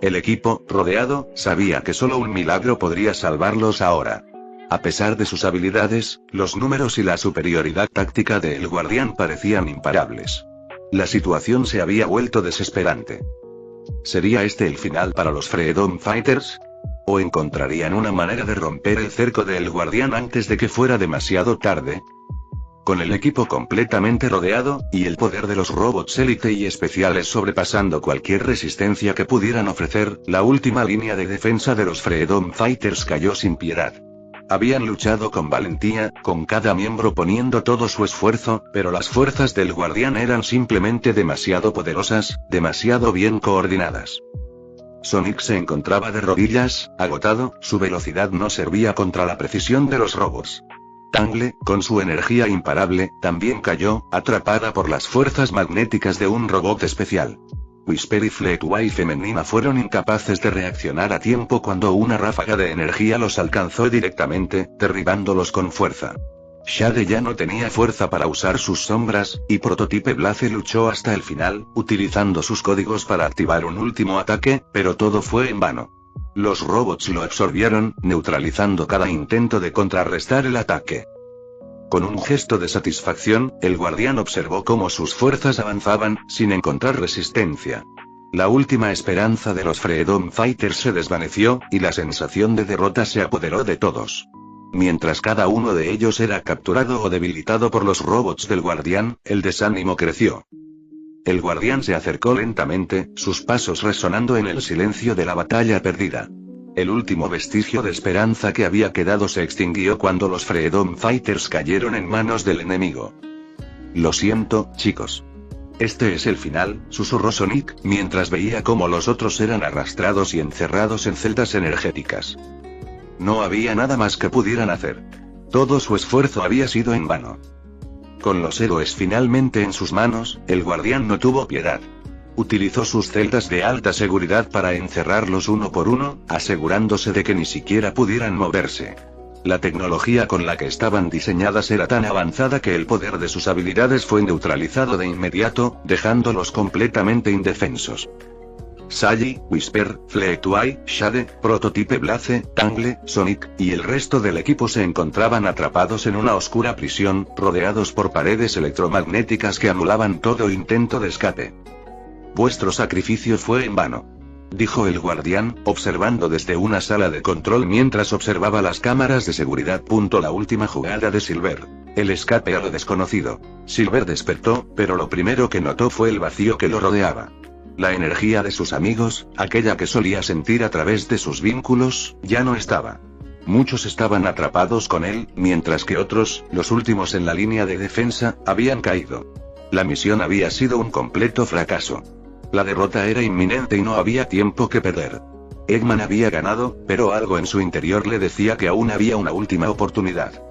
El equipo, rodeado, sabía que solo un milagro podría salvarlos ahora. A pesar de sus habilidades, los números y la superioridad táctica del guardián parecían imparables. La situación se había vuelto desesperante. ¿Sería este el final para los Freedom Fighters? ¿O encontrarían una manera de romper el cerco del guardián antes de que fuera demasiado tarde? Con el equipo completamente rodeado, y el poder de los robots Elite y especiales sobrepasando cualquier resistencia que pudieran ofrecer, la última línea de defensa de los Freedom Fighters cayó sin piedad. Habían luchado con valentía, con cada miembro poniendo todo su esfuerzo, pero las fuerzas del guardián eran simplemente demasiado poderosas, demasiado bien coordinadas. Sonic se encontraba de rodillas, agotado, su velocidad no servía contra la precisión de los robots. Tangle, con su energía imparable, también cayó, atrapada por las fuerzas magnéticas de un robot especial. Whisper y Fleetway femenina fueron incapaces de reaccionar a tiempo cuando una ráfaga de energía los alcanzó directamente, derribándolos con fuerza. Shade ya no tenía fuerza para usar sus sombras, y Prototype Blaze luchó hasta el final, utilizando sus códigos para activar un último ataque, pero todo fue en vano. Los robots lo absorbieron, neutralizando cada intento de contrarrestar el ataque. Con un gesto de satisfacción, el guardián observó cómo sus fuerzas avanzaban, sin encontrar resistencia. La última esperanza de los Freedom Fighters se desvaneció, y la sensación de derrota se apoderó de todos. Mientras cada uno de ellos era capturado o debilitado por los robots del guardián, el desánimo creció. El guardián se acercó lentamente, sus pasos resonando en el silencio de la batalla perdida. El último vestigio de esperanza que había quedado se extinguió cuando los Freedom Fighters cayeron en manos del enemigo. Lo siento, chicos. Este es el final, susurró Sonic, mientras veía cómo los otros eran arrastrados y encerrados en celdas energéticas. No había nada más que pudieran hacer. Todo su esfuerzo había sido en vano. Con los héroes finalmente en sus manos, el guardián no tuvo piedad. Utilizó sus celdas de alta seguridad para encerrarlos uno por uno, asegurándose de que ni siquiera pudieran moverse. La tecnología con la que estaban diseñadas era tan avanzada que el poder de sus habilidades fue neutralizado de inmediato, dejándolos completamente indefensos. Sally, Whisper, Fleetway, Shade, Prototype Blaze, Tangle, Sonic, y el resto del equipo se encontraban atrapados en una oscura prisión, rodeados por paredes electromagnéticas que anulaban todo intento de escape. Vuestro sacrificio fue en vano, dijo el guardián, observando desde una sala de control mientras observaba las cámaras de seguridad. La última jugada de Silver. El escape a lo desconocido. Silver despertó, pero lo primero que notó fue el vacío que lo rodeaba. La energía de sus amigos, aquella que solía sentir a través de sus vínculos, ya no estaba. Muchos estaban atrapados con él, mientras que otros, los últimos en la línea de defensa, habían caído. La misión había sido un completo fracaso. La derrota era inminente y no había tiempo que perder. Eggman había ganado, pero algo en su interior le decía que aún había una última oportunidad.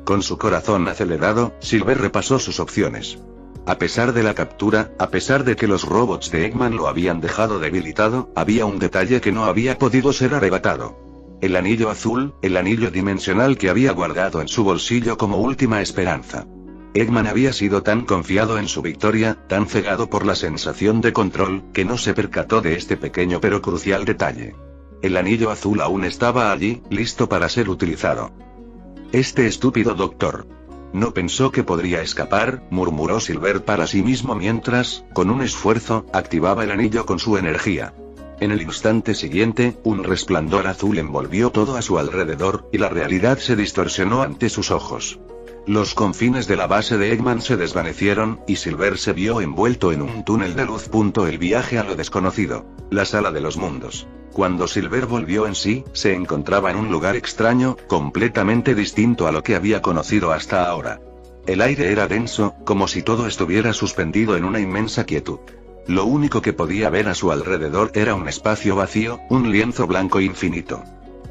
Con su corazón acelerado, Silver repasó sus opciones. A pesar de la captura, a pesar de que los robots de Eggman lo habían dejado debilitado, había un detalle que no había podido ser arrebatado. El anillo azul, el anillo dimensional que había guardado en su bolsillo como última esperanza. Eggman había sido tan confiado en su victoria, tan cegado por la sensación de control, que no se percató de este pequeño pero crucial detalle. El anillo azul aún estaba allí, listo para ser utilizado. Este estúpido doctor. No pensó que podría escapar, murmuró Silver para sí mismo mientras, con un esfuerzo, activaba el anillo con su energía. En el instante siguiente, un resplandor azul envolvió todo a su alrededor, y la realidad se distorsionó ante sus ojos. Los confines de la base de Eggman se desvanecieron, y Silver se vio envuelto en un túnel de luz. El viaje a lo desconocido. La sala de los mundos. Cuando Silver volvió en sí, se encontraba en un lugar extraño, completamente distinto a lo que había conocido hasta ahora. El aire era denso, como si todo estuviera suspendido en una inmensa quietud. Lo único que podía ver a su alrededor era un espacio vacío, un lienzo blanco infinito.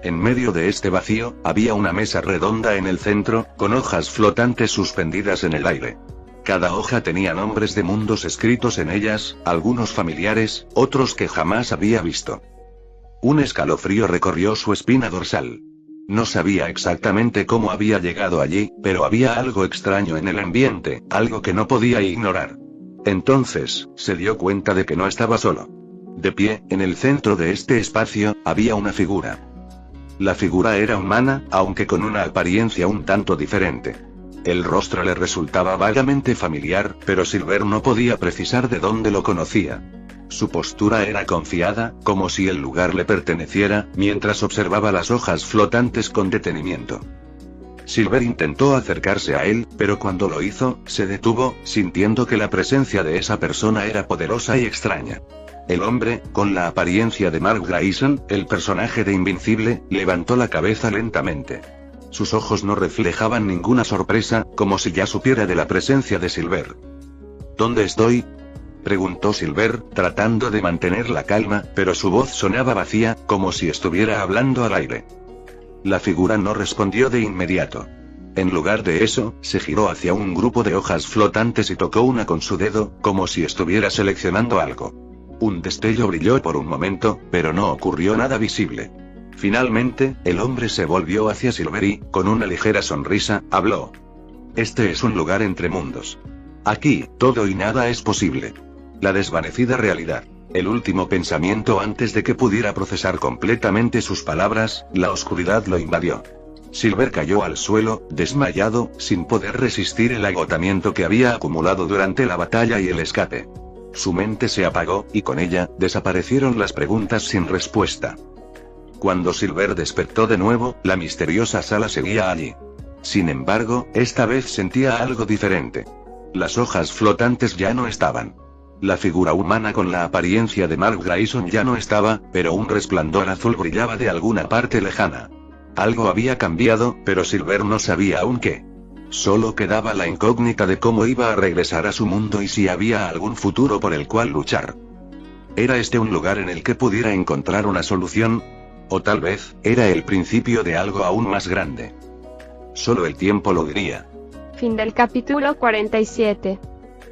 En medio de este vacío, había una mesa redonda en el centro, con hojas flotantes suspendidas en el aire. Cada hoja tenía nombres de mundos escritos en ellas, algunos familiares, otros que jamás había visto. Un escalofrío recorrió su espina dorsal. No sabía exactamente cómo había llegado allí, pero había algo extraño en el ambiente, algo que no podía ignorar. Entonces, se dio cuenta de que no estaba solo. De pie, en el centro de este espacio, había una figura. La figura era humana, aunque con una apariencia un tanto diferente. El rostro le resultaba vagamente familiar, pero Silver no podía precisar de dónde lo conocía. Su postura era confiada, como si el lugar le perteneciera, mientras observaba las hojas flotantes con detenimiento. Silver intentó acercarse a él, pero cuando lo hizo, se detuvo, sintiendo que la presencia de esa persona era poderosa y extraña. El hombre, con la apariencia de Mark Grayson, el personaje de Invincible, levantó la cabeza lentamente. Sus ojos no reflejaban ninguna sorpresa, como si ya supiera de la presencia de Silver. ¿Dónde estoy?, preguntó Silver, tratando de mantener la calma, pero su voz sonaba vacía, como si estuviera hablando al aire. La figura no respondió de inmediato. En lugar de eso, se giró hacia un grupo de hojas flotantes y tocó una con su dedo, como si estuviera seleccionando algo. Un destello brilló por un momento, pero no ocurrió nada visible. Finalmente, el hombre se volvió hacia Silver y, con una ligera sonrisa, habló. Este es un lugar entre mundos. Aquí, todo y nada es posible. La desvanecida realidad. El último pensamiento antes de que pudiera procesar completamente sus palabras, la oscuridad lo invadió. Silver cayó al suelo, desmayado, sin poder resistir el agotamiento que había acumulado durante la batalla y el escape. Su mente se apagó, y con ella, desaparecieron las preguntas sin respuesta. Cuando Silver despertó de nuevo, la misteriosa sala seguía allí. Sin embargo, esta vez sentía algo diferente. Las hojas flotantes ya no estaban. La figura humana con la apariencia de Mark Grayson ya no estaba, pero un resplandor azul brillaba de alguna parte lejana. Algo había cambiado, pero Silver no sabía aún qué. Solo quedaba la incógnita de cómo iba a regresar a su mundo y si había algún futuro por el cual luchar. ¿Era este un lugar en el que pudiera encontrar una solución? O tal vez, era el principio de algo aún más grande. Solo el tiempo lo diría. Fin del capítulo 47.